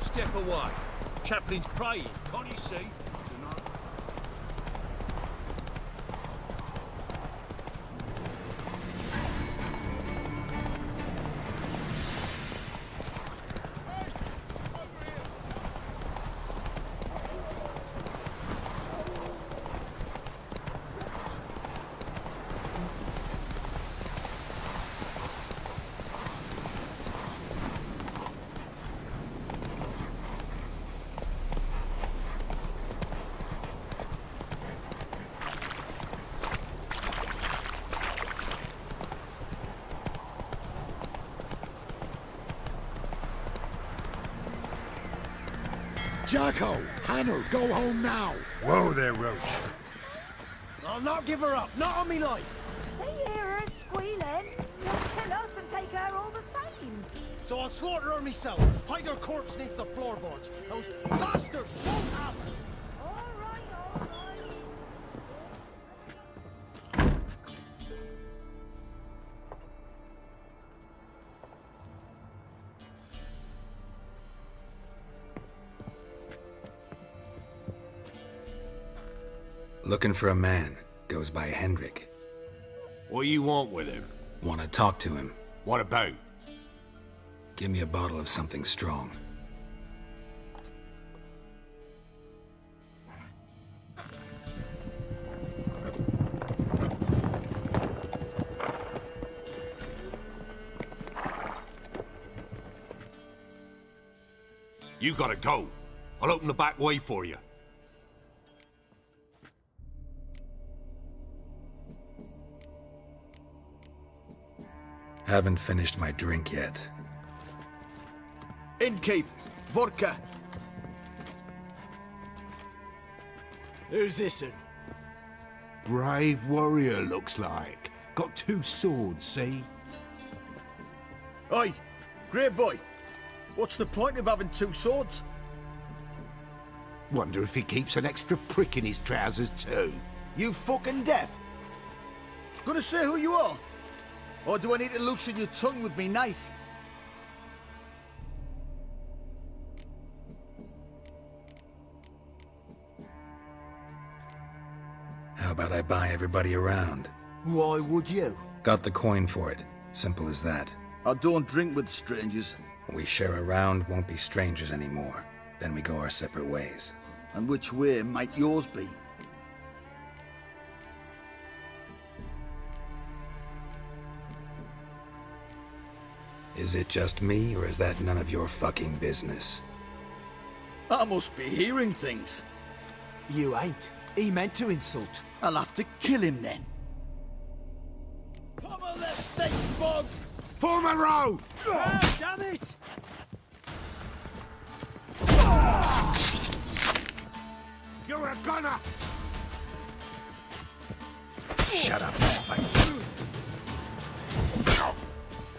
Step away. Chaplain's praying, can't you see? Jacko, Hannah, go home now. Whoa there, Roach. I'll not give her up, not on me life. They hear her squealing. They'll kill us and take her all the same. So I'll slaughter her myself, hide her corpse neath the floorboards. Those bastards won't happen. Looking for a man. Goes by Hendrik. What you want with him? Want to talk to him. What about? Give me a bottle of something strong. You gotta go. I'll open the back way for you. Haven't finished my drink yet. Innkeep, vodka. Who's this'n? Brave warrior, looks like. Got 2 swords, see? Oi, great boy. What's the point of having 2 swords? Wonder if he keeps an extra prick in his trousers too. You fucking deaf? Gonna say who you are? Or do I need to loosen your tongue with me knife? How about I buy everybody around? Why would you? Got the coin for it. Simple as that. I don't drink with strangers. We share a round, won't be strangers anymore. Then we go our separate ways. And which way might yours be? Is it just me, or is that none of your fucking business? I must be hearing things. You ain't. He meant to insult. I'll have to kill him then. Pummel the stick bug! Form a row! Ah, damn it! You're a gunner! Shut up, fight.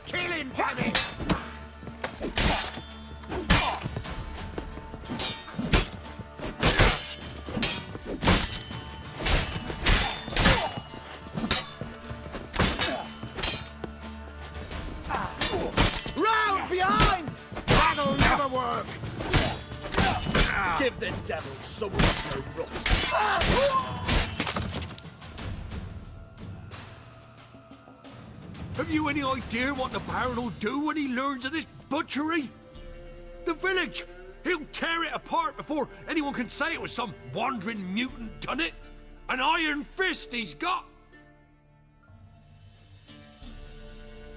Kill him, damn it! Round behind! That'll never work! Give the devil something to rust. Have you any idea what the Baron will do when he learns of this butchery? The village! He'll tear it apart before anyone can say it was some wandering mutant done it. An iron fist he's got!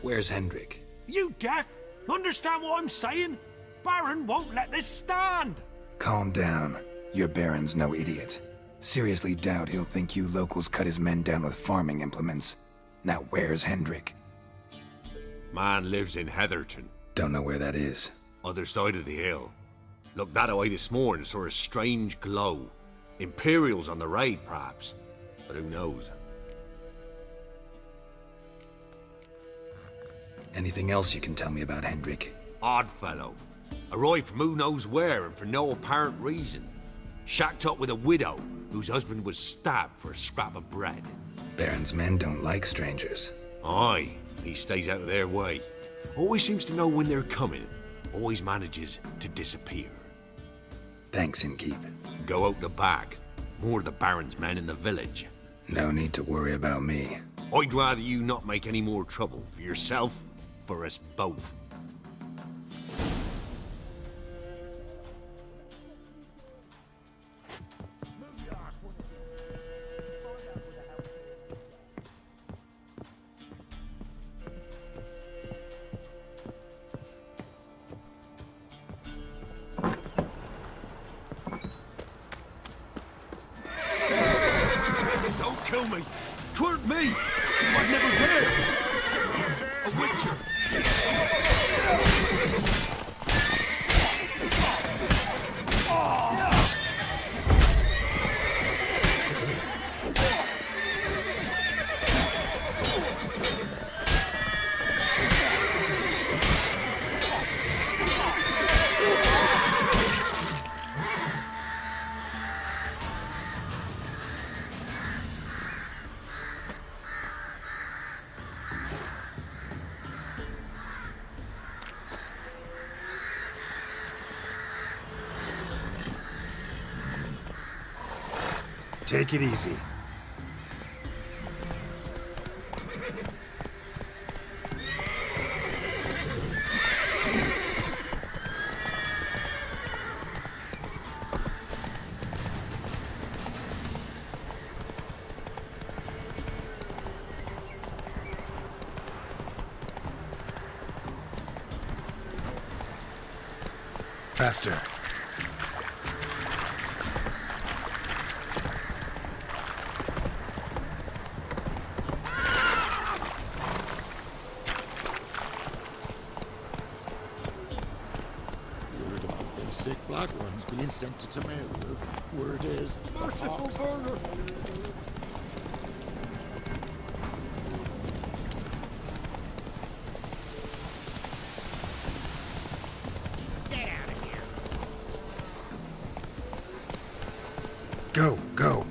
Where's Hendrik? You deaf? Understand what I'm saying? Baron won't let this stand! Calm down. Your Baron's no idiot. Seriously doubt he'll think you locals cut his men down with farming implements. Now where's Hendrik? Man lives in Heatherton. Don't know where that is. Other side of the hill. Looked that away this morning, saw a strange glow. Imperials on the raid, perhaps. But who knows? Anything else you can tell me about Hendrik? Odd fellow. Arrived from who knows where and for no apparent reason. Shacked up with a widow whose husband was stabbed for a scrap of bread. Baron's men don't like strangers. Aye, he stays out of their way. Always seems to know when they're coming. Always manages to disappear. Thanks, Innkeep. Go out the back. More of the Baron's men in the village. No need to worry about me. I'd rather you not make any more trouble for yourself, for us both. Don't kill me! 'Tweren't me! I'd never dare! A witcher! Oh! Take it easy. Faster. Word about them sick black ones being sent to Temeria. Word is... Merciful burner! Go, go.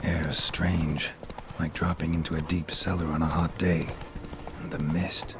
Air's strange, like dropping into a deep cellar on a hot day. And the mist.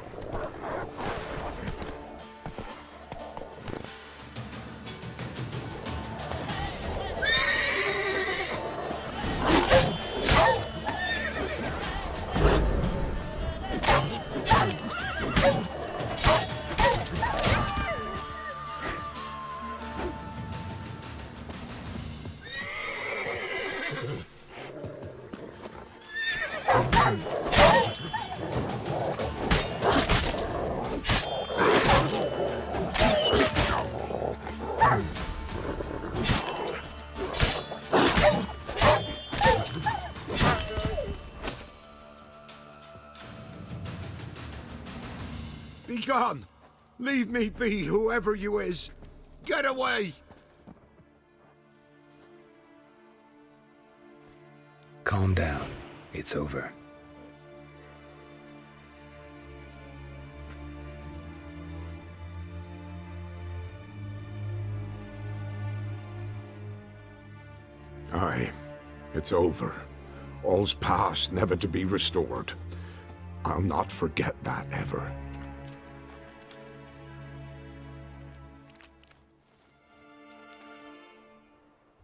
Be gone! Leave me be, whoever you is! Get away! Calm down. It's over. Aye, it's over. All's past, never to be restored. I'll not forget that ever.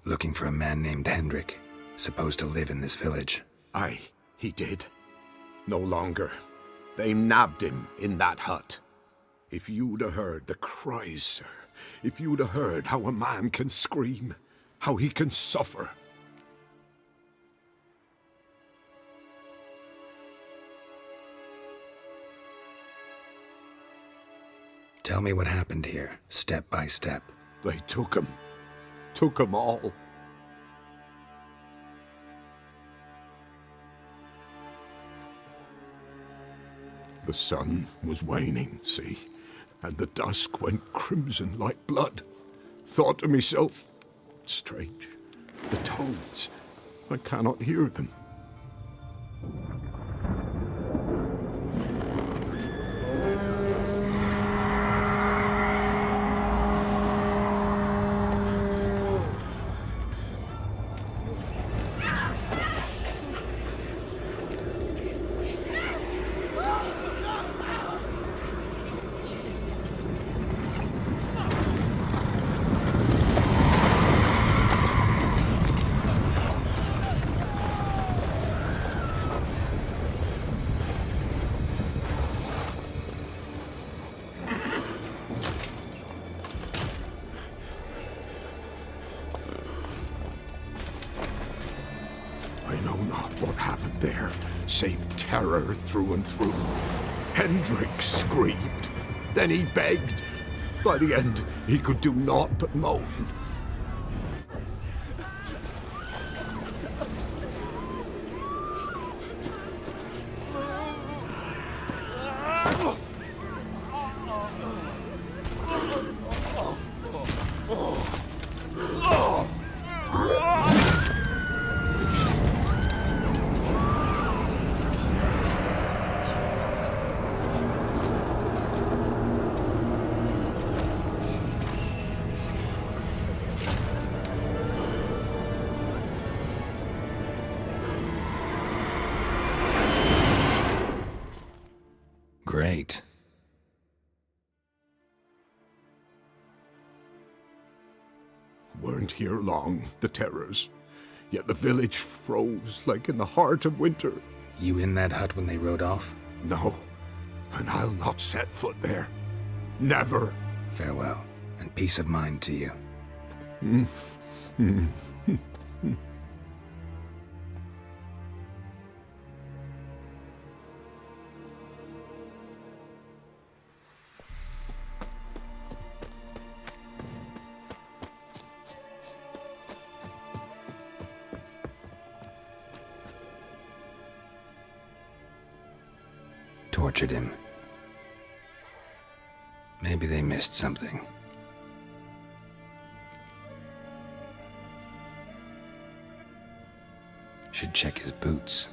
Looking for a man named Hendrik, supposed to live in this village. Aye, he did. No longer. They nabbed him in that hut. If you'd have heard the cries, sir, if you'd have heard how a man can scream, how he can suffer. Tell me what happened here, step by step. They took him. Took them all. The sun was waning, see, and the dusk went crimson like blood. Thought to myself, strange, the toads, I cannot hear them. I know not what happened there, save terror through and through. Hendrik screamed. Then he begged. By the end, he could do naught but moan. weren't here long, the terrors. Yet the village froze like in the heart of winter. You in that hut when they rode off? No, and I'll not set foot there. Never. Farewell, and peace of mind to you. Tortured him. Maybe they missed something. Should check his boots.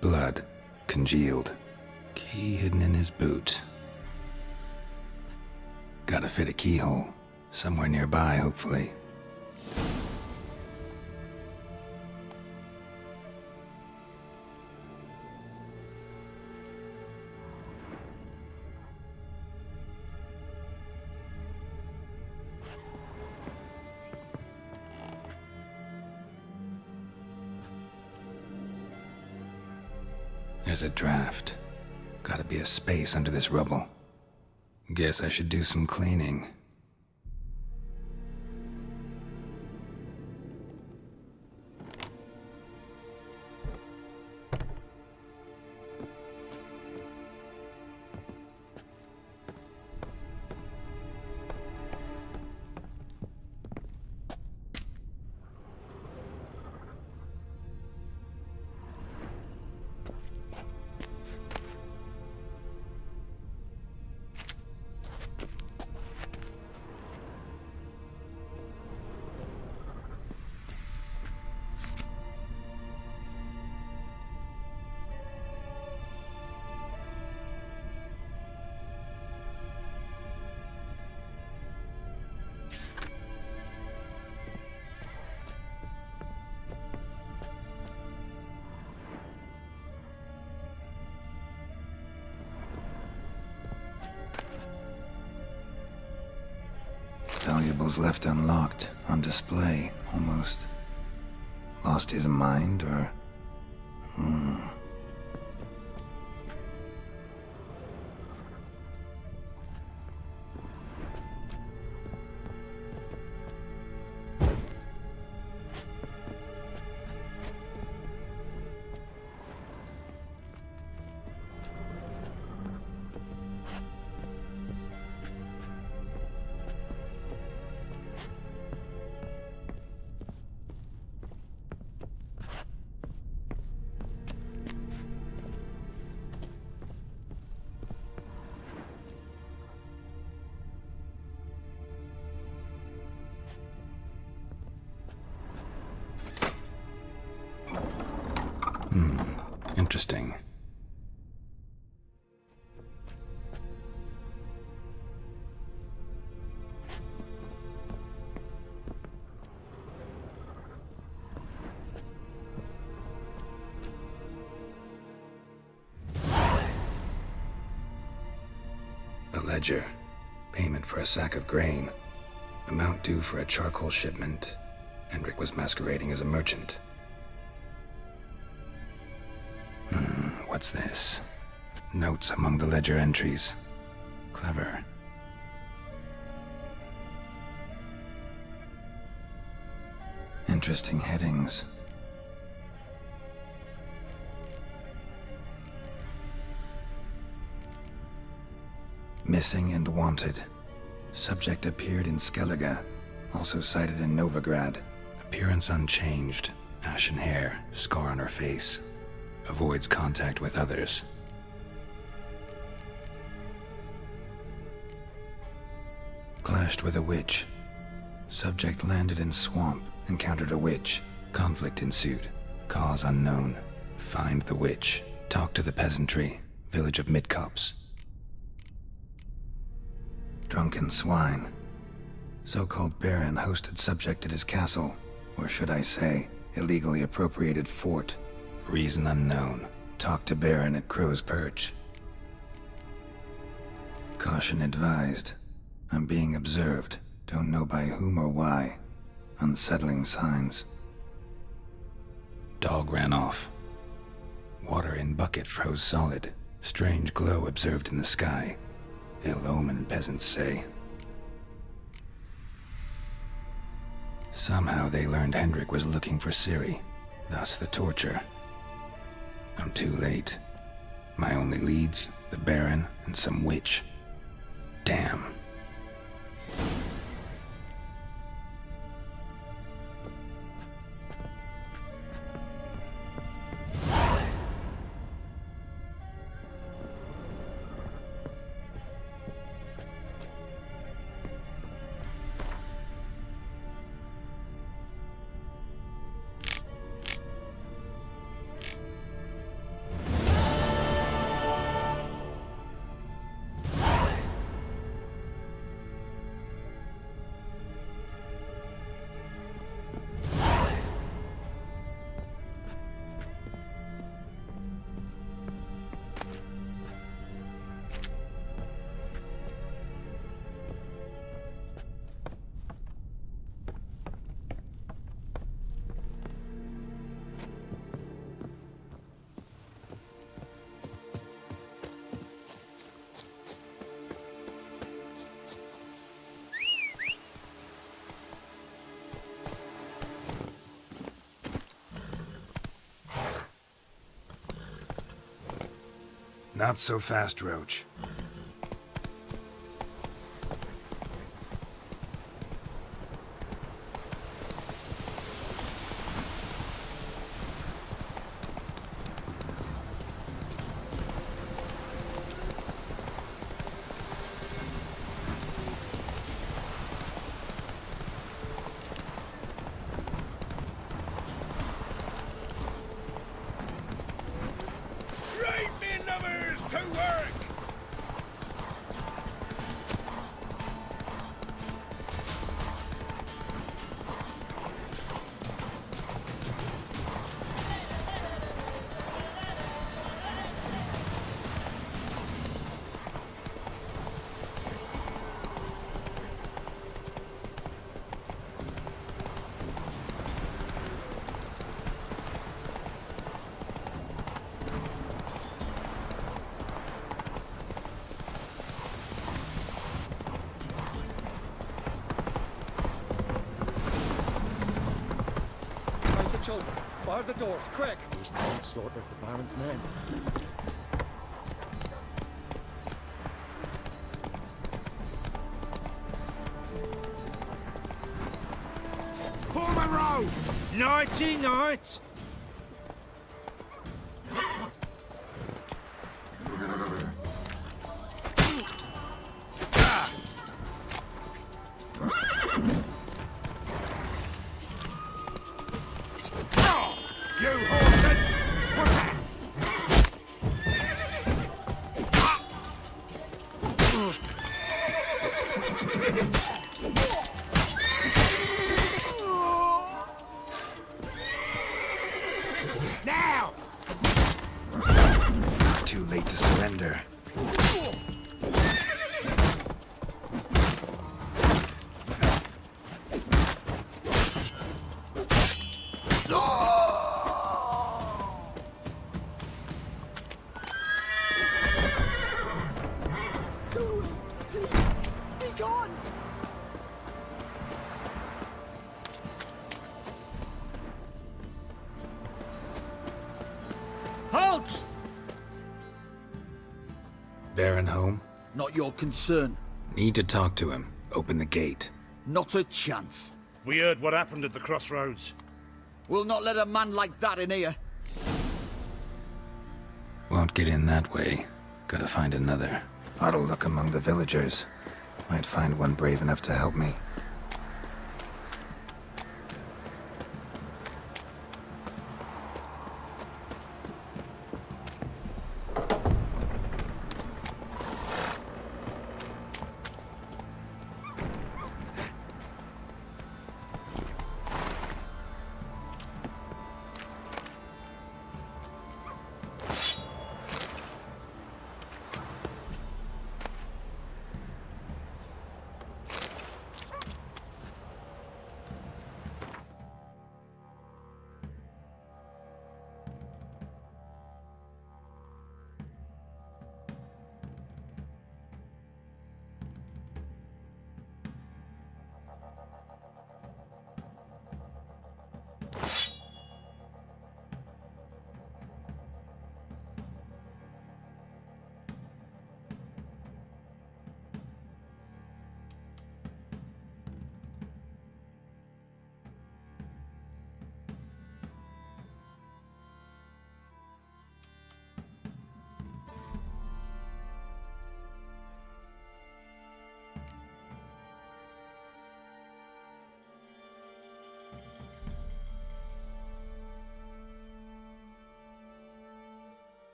Blood, congealed. Key hidden in his boot. Gotta fit a keyhole. Somewhere nearby, hopefully. There's a draft. Gotta be a space under this rubble. Guess I should do some cleaning. Valuables left unlocked, on display, almost. Lost his mind, or... Interesting. A ledger. Payment for a sack of grain. Amount due for a charcoal shipment. Hendrik was masquerading as a merchant. What's this? Notes among the ledger entries. Clever. Interesting headings. Missing and wanted. Subject appeared in Skellige, also cited in Novigrad. Appearance unchanged. Ashen hair, scar on her face. Avoids contact with others. Clashed with a witch. Subject landed in swamp, encountered a witch. Conflict ensued. Cause unknown. Find the witch. Talk to the peasantry. Village of Midcopse. Drunken swine. So-called baron hosted subject at his castle, or should I say, illegally appropriated fort. Reason unknown. Talk to baron at Crow's Perch. Caution advised. I'm being observed. Don't know by whom or why. Unsettling signs. Dog ran off. Water in bucket froze solid. Strange glow observed in the sky. Ill omen, peasants say. Somehow they learned Hendrik was looking for Ciri, thus the torture. I'm too late. My only leads, the Baron and some witch. Damn. Not so fast, Roach. To work! Bar the door, quick! He's the one slaughtered the Baron's men. Form a row! Nighty night! You horsehead! What's that? Now! Too late to surrender. Halt! Baron home? Not your concern. Need to talk to him. Open the gate. Not a chance. We heard what happened at the crossroads. We'll not let a man like that in here. Won't get in that way. Gotta find another. Ought to look among the villagers. Might find one brave enough to help me.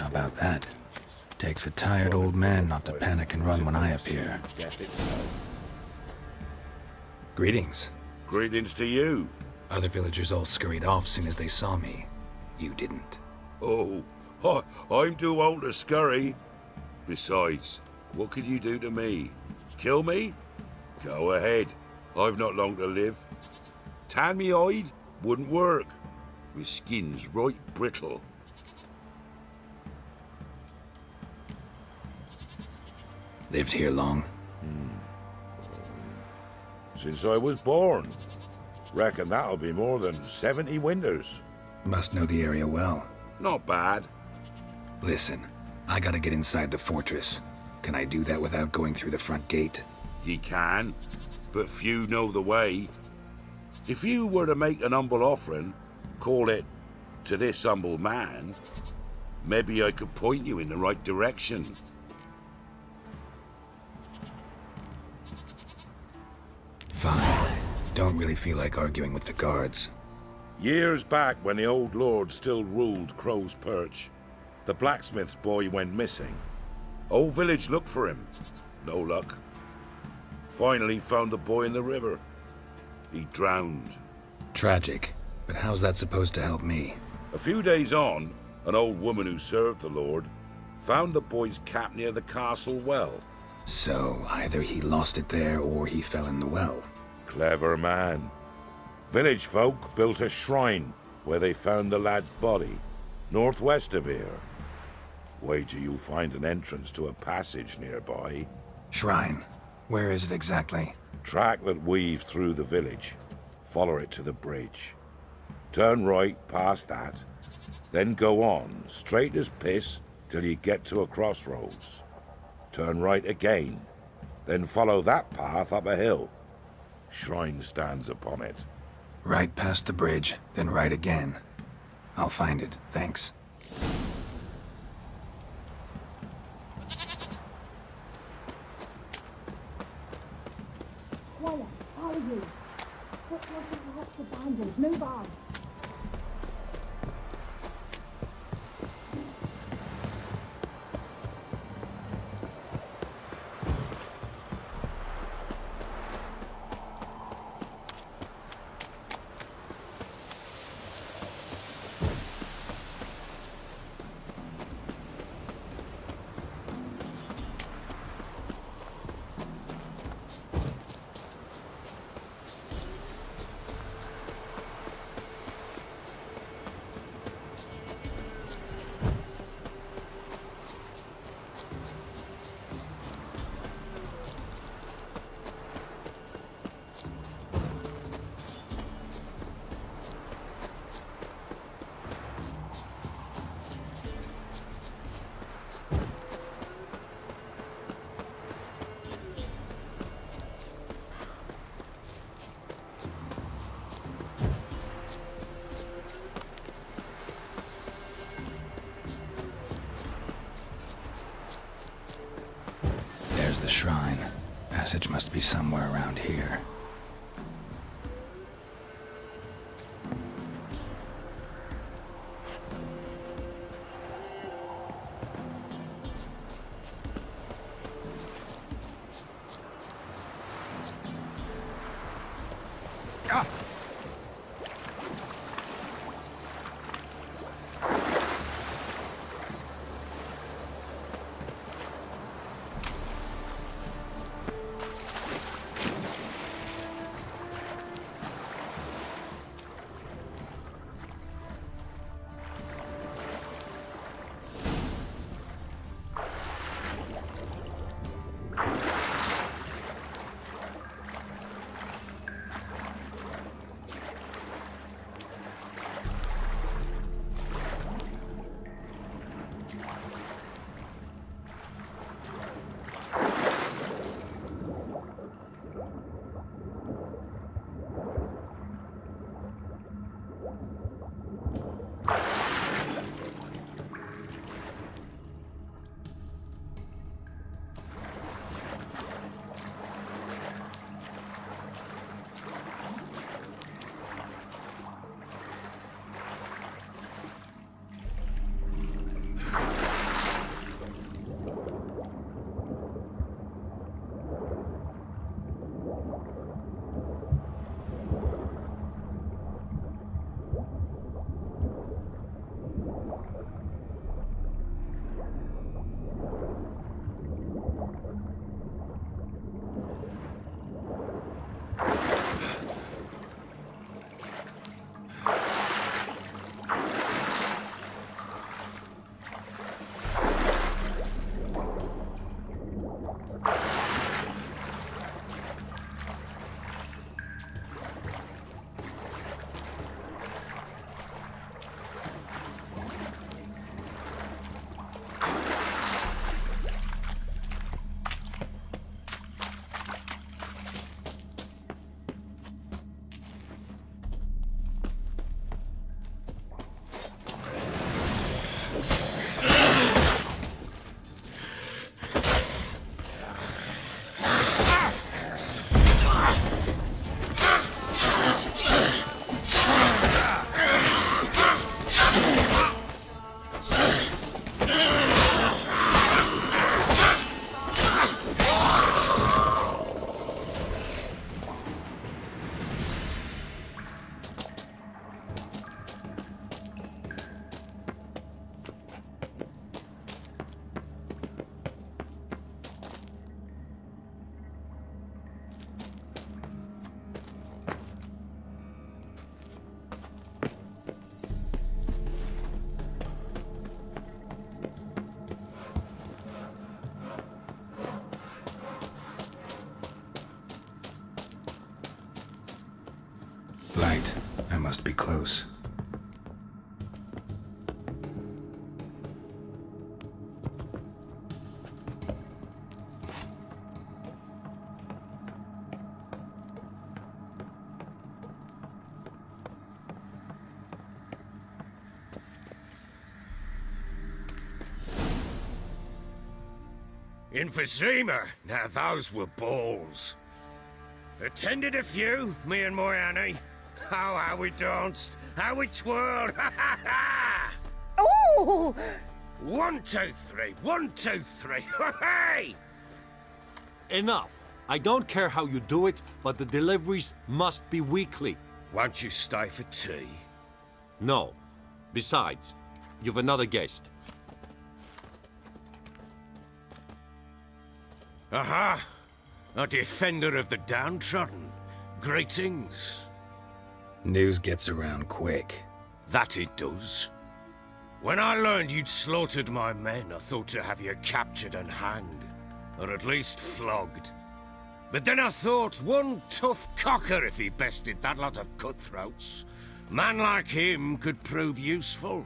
How about that? Takes a tired old man not to panic and run when I appear. Greetings. Greetings to you. Other villagers all scurried off soon as they saw me. You didn't. Oh, I'm too old to scurry. Besides, what could you do to me? Kill me? Go ahead. I've not long to live. Tan me hide? Wouldn't work. My skin's right brittle. Lived here long? Since I was born. Reckon that'll be more than 70 winters. Must know the area well. Not bad. Listen, I gotta get inside the fortress. Can I do that without going through the front gate? Ye can, but few know the way. If you were to make an humble offering, call it, to this humble man, maybe I could point you in the right direction. Fine. Don't really feel like arguing with the guards. Years back, when the old lord still ruled Crow's Perch, the blacksmith's boy went missing. Whole village looked for him. No luck. Finally found the boy in the river. He drowned. Tragic. But how's that supposed to help me? A few days on, an old woman who served the lord found the boy's cap near the castle well. So, either he lost it there or he fell in the well. Clever man. Village folk built a shrine where they found the lad's body, northwest of here. Wait till you find an entrance to a passage nearby. Shrine? Where is it exactly? Track that weaves through the village. Follow it to the bridge. Turn right past that, then go on, straight as piss, till you get to a crossroads. Turn right again, then follow that path up a hill. Shrine stands upon it. Right past the bridge, then right again. I'll find it, thanks. Quiet, all of you. Put your hands to bandage, move on. There's the shrine. Passage must be somewhere around here. Light. I must be close. In Vizima, now those were balls. Attended a few, me and my Annie. Oh, how we danced, how we twirled, ha ha ha! Oh! 1, 2, 3, 1, 2, 3, hey! Enough. I don't care how you do it, but the deliveries must be weekly. Won't you stay for tea? No. Besides, you've another guest. Aha! A defender of the downtrodden. Greetings. News gets around quick. That it does. When I learned you'd slaughtered my men, I thought to have you captured and hanged. Or at least flogged. But then I thought, one tough cocker if he bested that lot of cutthroats. Man like him could prove useful.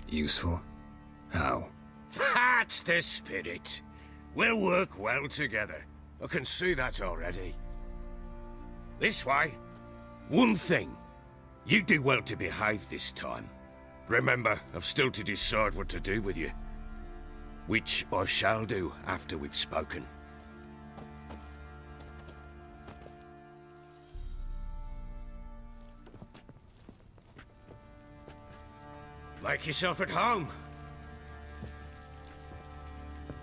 Useful? How? That's the spirit. We'll work well together. I can see that already. This way. One thing. You do well to behave this time. Remember, I've still to decide what to do with you. Which I shall do after we've spoken. Make yourself at home.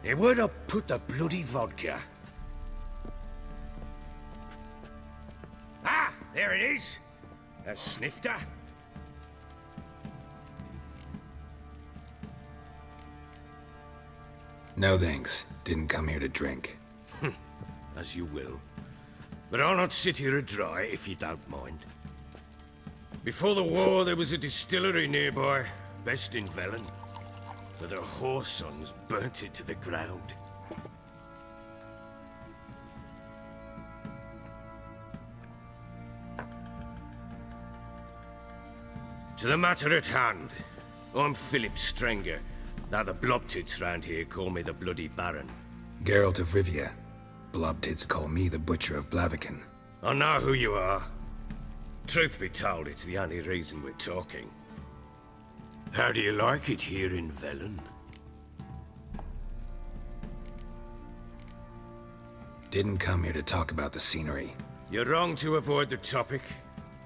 Hey, where'd I put the bloody vodka? Ah, there it is. A snifter. No thanks. Didn't come here to drink. As you will. But I'll not sit here dry if you don't mind. Before the war, there was a distillery nearby, best in Velen. But their whore sons burnt it to the ground. To the matter at hand. I'm Philip Strenger. Now the Blobtits round here call me the Bloody Baron. Geralt of Rivia. Blobtits call me the Butcher of Blaviken. I know who you are. Truth be told, it's the only reason we're talking. How do you like it here in Velen? Didn't come here to talk about the scenery. You're wrong to avoid the topic.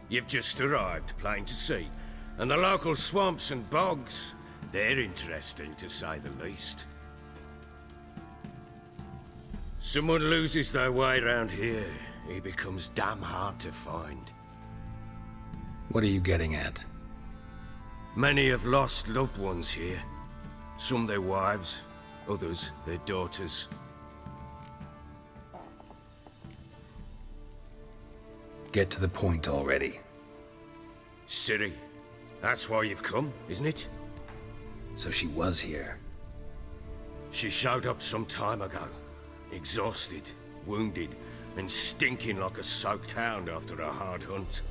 You've just arrived, plain to see. And the local swamps and bogs, they're interesting to say the least. Someone loses their way around here, he becomes damn hard to find. What are you getting at? Many have lost loved ones here. Some their wives, others their daughters. Get to the point already. Ciri, that's why you've come, isn't it? So she was here. She showed up some time ago. Exhausted, wounded, and stinking like a soaked hound after a hard hunt.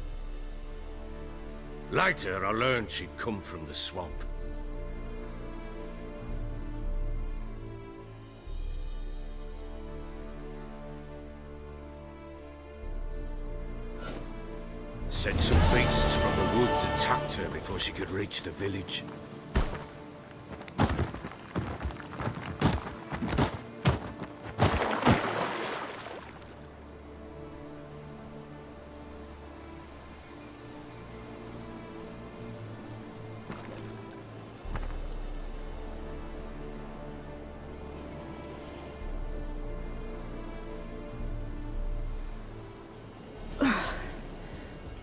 Later, I learned she'd come from the swamp. Said some beasts from the woods attacked her before she could reach the village.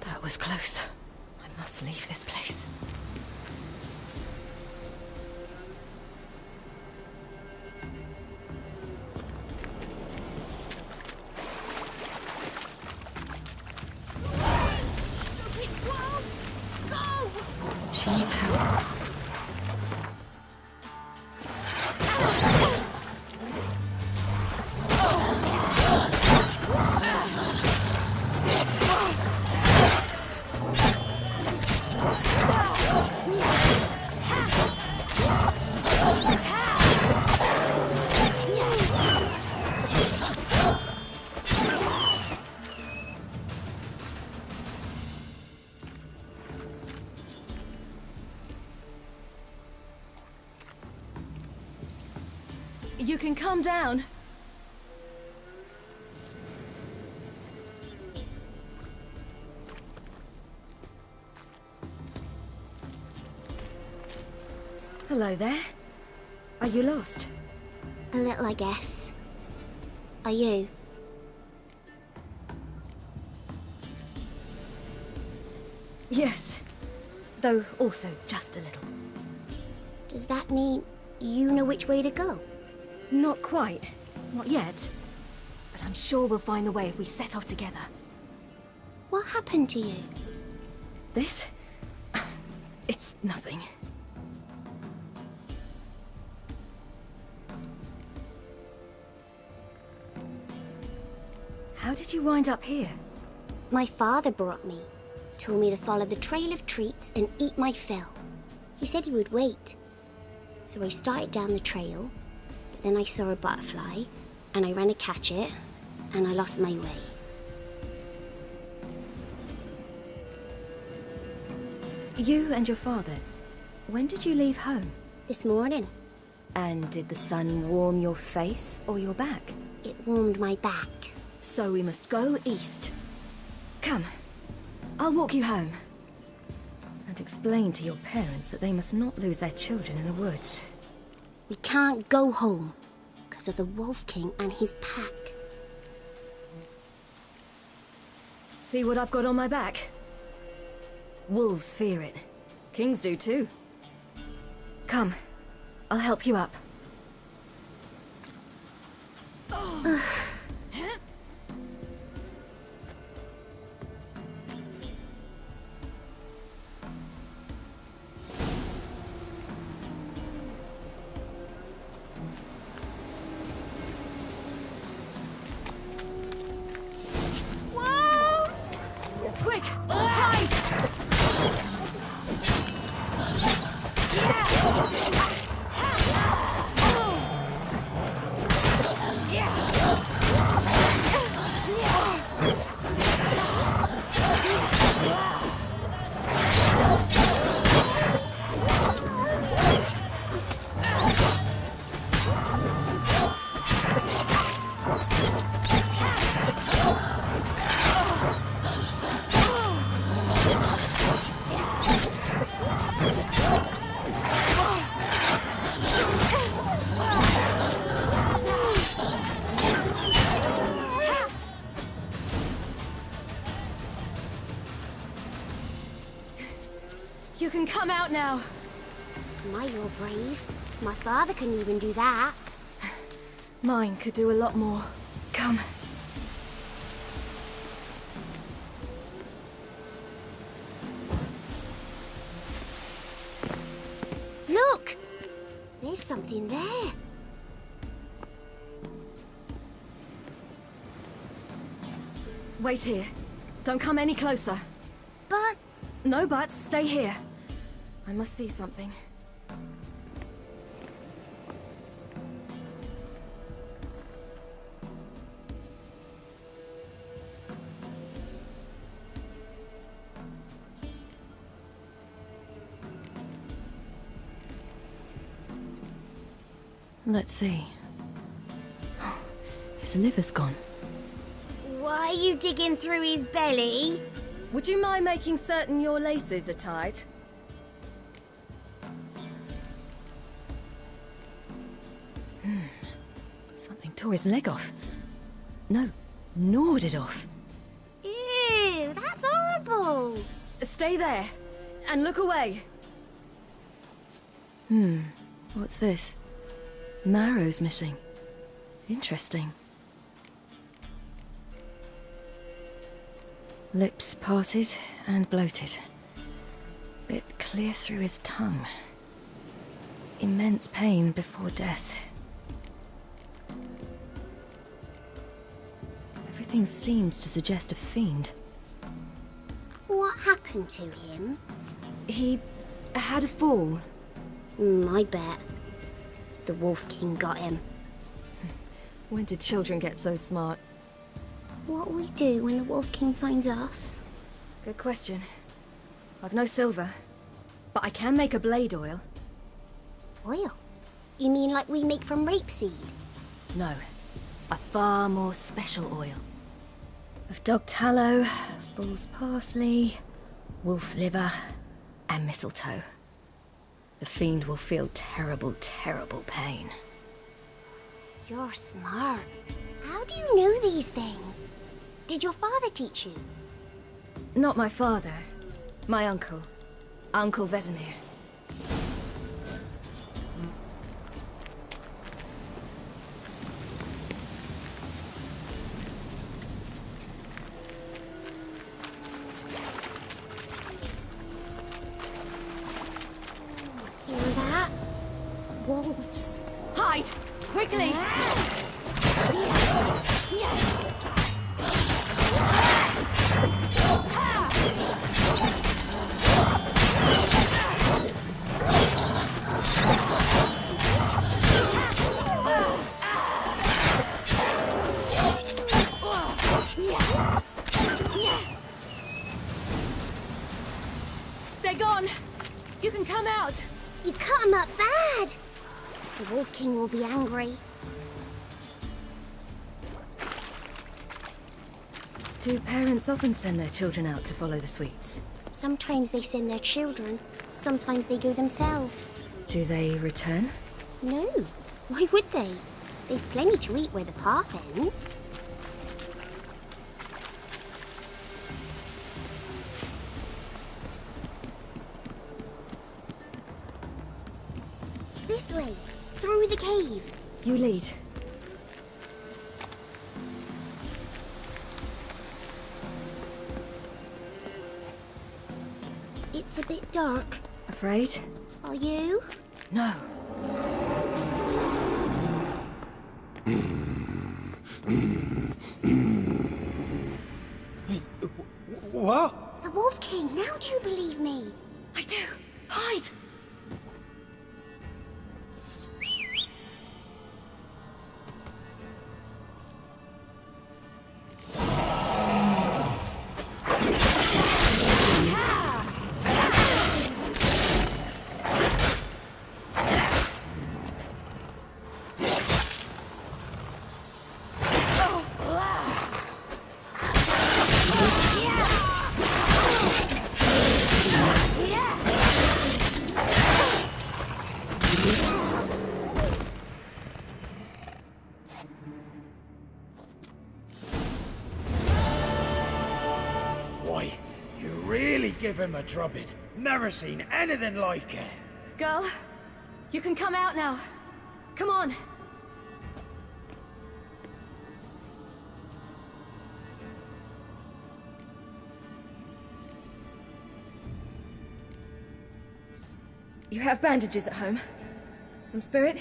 That was close. I must leave this place. Stupid wolves! Go! She needs help. You can calm down. Hello there. Are you lost? A little, I guess. Are you? Yes. Though also just a little. Does that mean you know which way to go? Not quite. Not yet. But I'm sure we'll find the way if we set off together. What happened to you? This? It's nothing. How did you wind up here? My father brought me. Told me to follow the trail of treats and eat my fill. He said he would wait. So I started down the trail, but then I saw a butterfly, and I ran to catch it, and I lost my way. You and your father, when did you leave home? This morning. And did the sun warm your face or your back? It warmed my back. So we must go east. Come, I'll walk you home. And explain to your parents that they must not lose their children in the woods. We can't go home because of the Wolf King and his pack. See what I've got on my back? Wolves fear it. Kings do too. Come, I'll help you up. Wolves! Quick, hide! You can come out now. My, you're brave. My father couldn't even do that. Mine could do a lot more. Come. Look! There's something there. Wait here. Don't come any closer. But... No buts. Stay here. I must see something. Let's see. His liver's gone. Why are you digging through his belly? Would you mind making certain your laces are tied? Something tore his leg off. No, gnawed it off. Ew, that's horrible. Stay there, and look away. What's this? Marrow's missing. Interesting. Lips parted and bloated. Bit clear through his tongue. Immense pain before death. Everything seems to suggest a fiend. What happened to him? He had a fall. I bet. The Wolf King got him. When did children get so smart? What'll we do when the Wolf King finds us? Good question. I've no silver, but I can make a blade oil. Oil? You mean like we make from rapeseed? No, a far more special oil. Of dog tallow, fool's parsley, wolf's liver, and mistletoe. The fiend will feel terrible, terrible pain. You're smart. How do you know these things? Did your father teach you? Not my father. My uncle. Uncle Vesemir. Hear that? Wolves. Hide! Quickly! They're gone! You can come out! You cut him up bad! The Wolf King will be angry. Do parents often send their children out to follow the sweets? Sometimes they send their children, sometimes they go themselves. Do they return? No, why would they? They've plenty to eat where the path ends. This way, through the cave. You lead. It's a bit dark. Afraid? Are you? No. What? The Wolf King, now do you believe me? I do. Hide! You really give him a drubbing. Never seen anything like it. Girl, you can come out now. Come on. You have bandages at home? Some spirit?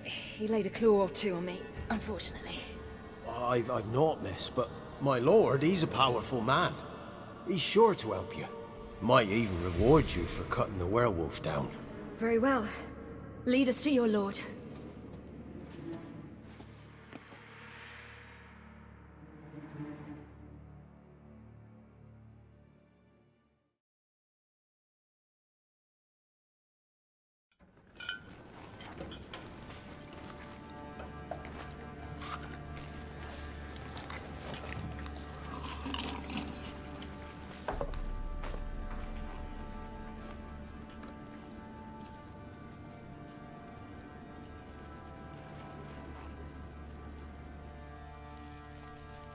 He laid a claw or two on me, unfortunately. I've not, miss, but my lord, he's a powerful man. He's sure to help you. Might even reward you for cutting the werewolf down. Very well. Lead us to your lord.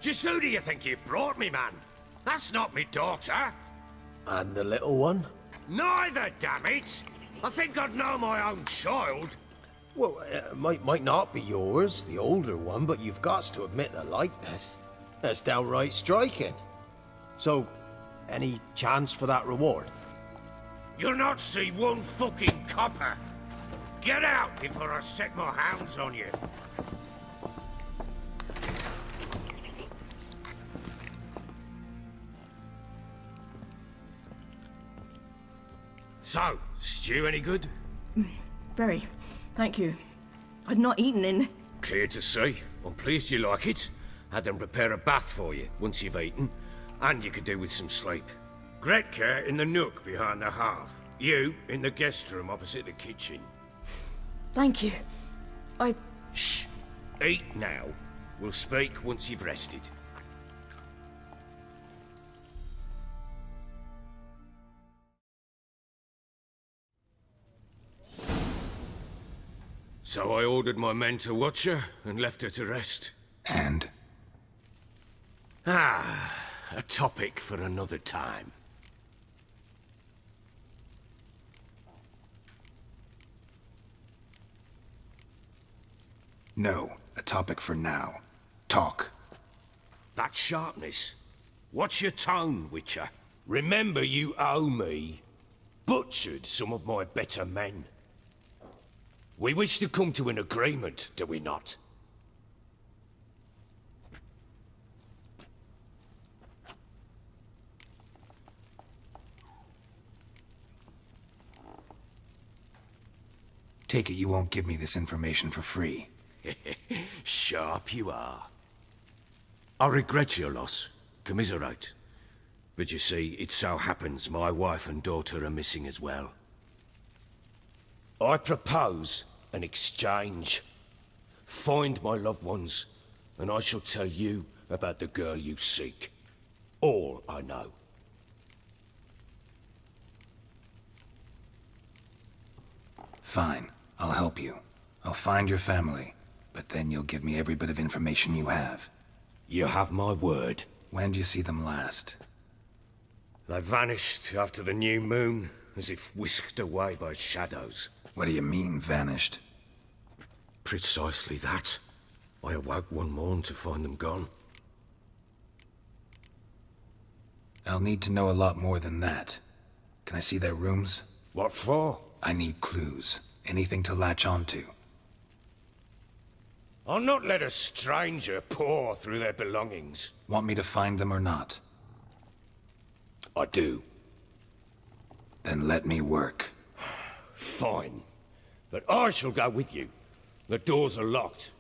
Just who do you think you brought me, man? That's not me daughter. And the little one? Neither, damn it! I think I'd know my own child. Well, might not be yours, the older one, but you've got to admit the likeness. That's downright striking. So, any chance for that reward? You'll not see one fucking copper. Get out before I set my hounds on you. So, stew any good? Very. Thank you. I'd not eaten in... Clear to see. I'm pleased you like it. Had them prepare a bath for you once you've eaten, and you could do with some sleep. Gretka in the nook behind the hearth. You in the guest room opposite the kitchen. Thank you. Shh. Eat now. We'll speak once you've rested. So I ordered my men to watch her and left her to rest. And? A topic for another time. No, a topic for now. Talk. That sharpness. What's your tone, Witcher? Remember you owe me. Butchered some of my better men. We wish to come to an agreement, do we not? Take it you won't give me this information for free. Sharp you are. I regret your loss. Commiserate. But you see, it so happens my wife and daughter are missing as well. I propose an exchange. Find my loved ones, and I shall tell you about the girl you seek. All I know. Fine, I'll help you. I'll find your family, but then you'll give me every bit of information you have. You have my word. When do you see them last? They vanished after the new moon, as if whisked away by shadows. What do you mean, vanished? Precisely that. I awoke one morn to find them gone. I'll need to know a lot more than that. Can I see their rooms? What for? I need clues. Anything to latch onto. I'll not let a stranger pore through their belongings. Want me to find them or not? I do. Then let me work. Fine. But I shall go with you. The doors are locked.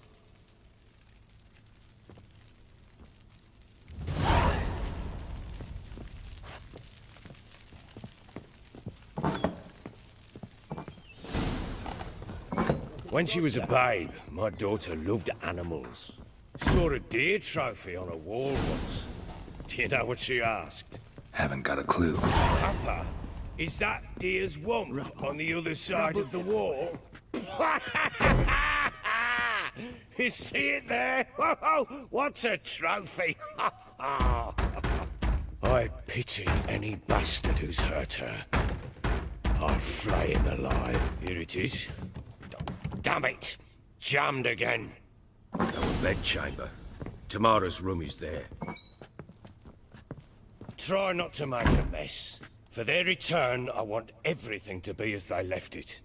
When she was a babe, my daughter loved animals. Saw a deer trophy on a wall once. Do you know what she asked? Haven't got a clue. Papa, is that deer's womp on the other side of the wall? You see it there? What's a trophy? I pity any bastard who's hurt her. I'll flay him alive. Here it is. Damn it! Jammed again. Our bedchamber. Tamara's room is there. Try not to make a mess. For their return, I want everything to be as they left it.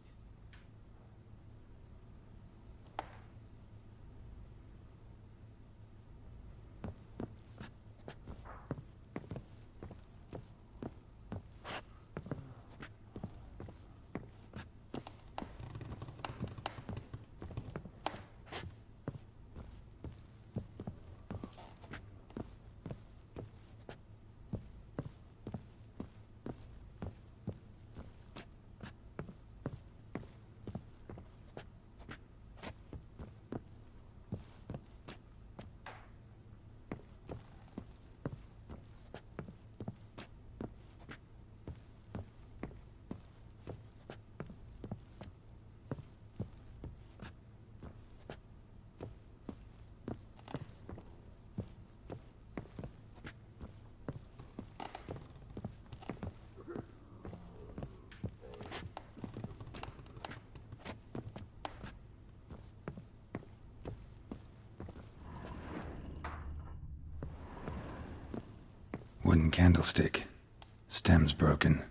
Wooden candlestick. Stem's broken.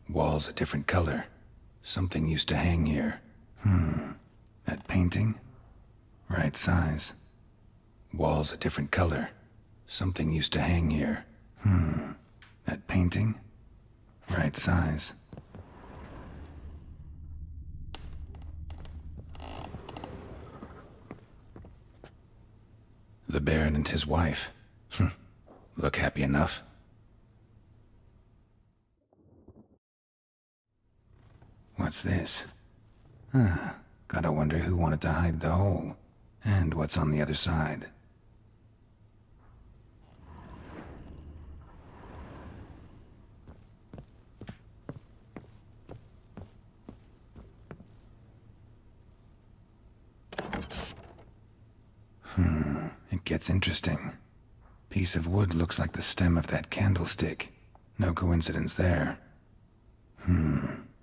Walls a different color. Something used to hang here. That painting? Right size. Walls a different color. Something used to hang here. That painting? Right size. The Baron and his wife. Look happy enough. What's this? Gotta wonder who wanted to hide the hole. And what's on the other side. It gets interesting. Piece of wood looks like the stem of that candlestick. No coincidence there.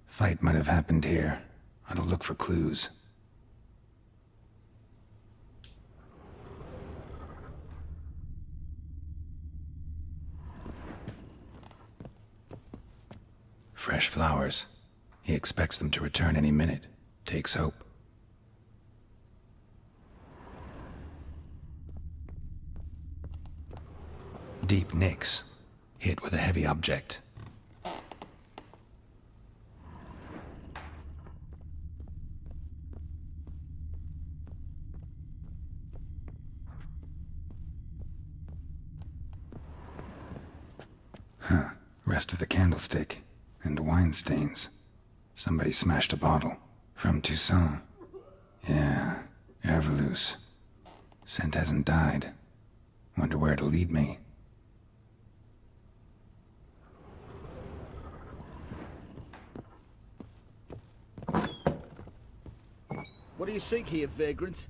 Fight might have happened here. Ought to look for clues. Fresh flowers. He expects them to return any minute. Takes hope. Deep nicks. Hit with a heavy object. Rest of the candlestick. And wine stains. Somebody smashed a bottle. From Toussaint. Yeah, Herveloos. Scent hasn't died. Wonder where it'll lead me. What do you seek here, vagrant?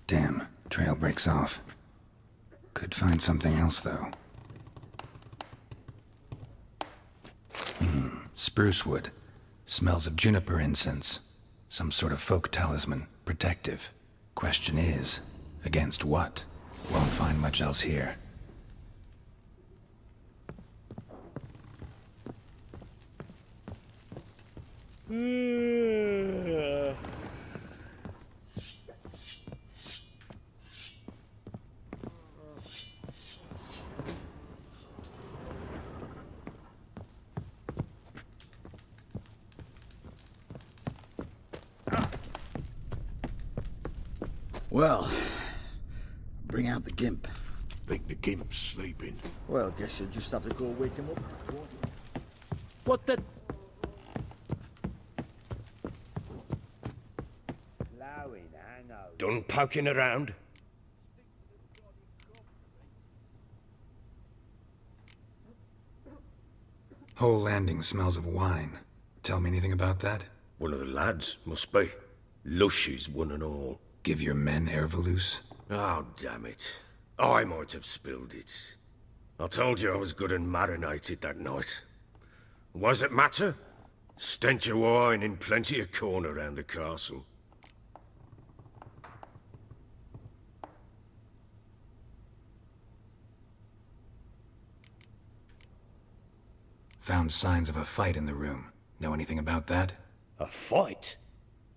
Damn, trail breaks off. Could find something else, though. Spruce wood. Smells of juniper incense. Some sort of folk talisman. Protective. Question is, against what? Won't find much else here. Well, bring out the gimp. Think the gimp's sleeping. Well, guess you'll just have to go wake him up. What the... Done poking around? Whole landing smells of wine. Tell me anything about that? One of the lads, must be. Lushes, one and all. Give your men Ervelus? Oh, damn it. I might have spilled it. I told you I was good and marinated that night. What does it matter? Stench of wine in plenty of corn around the castle. Found signs of a fight in the room. Know anything about that? A fight?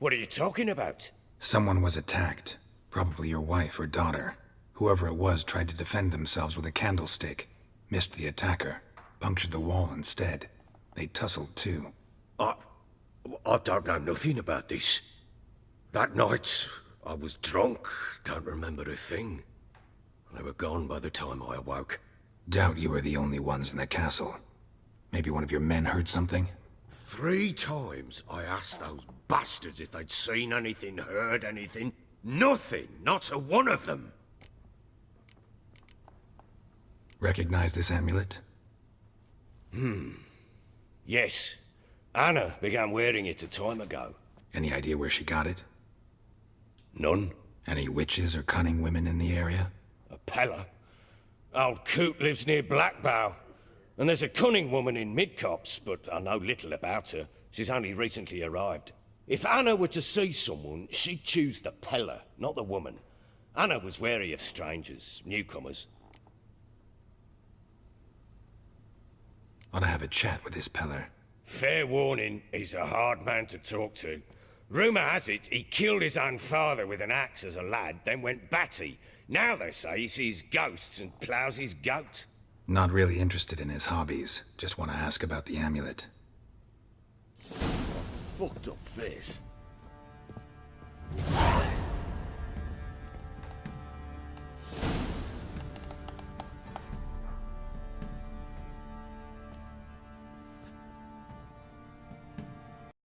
What are you talking about? Someone was attacked. Probably your wife or daughter. Whoever it was tried to defend themselves with a candlestick. Missed the attacker. Punctured the wall instead. They tussled too. I don't know nothing about this. That night, I was drunk. Don't remember a thing. They were gone by the time I awoke. Doubt you were the only ones in the castle. Maybe one of your men heard something? 3 times I asked those bastards if they'd seen anything, heard anything. Nothing, not a one of them. Recognize this amulet? Yes. Anna began wearing it a time ago. Any idea where she got it? None. Any witches or cunning women in the area? A Pella. Old Coot lives near Blackbow. And there's a cunning woman in Midcopse, but I know little about her. She's only recently arrived. If Anna were to see someone, she'd choose the Pella, not the woman. Anna was wary of strangers, newcomers. Ought to have a chat with this Peller. Fair warning, he's a hard man to talk to. Rumour has it he killed his own father with an axe as a lad, then went batty. Now they say he sees ghosts and ploughs his goat. Not really interested in his hobbies. Just want to ask about the amulet. Fucked up face.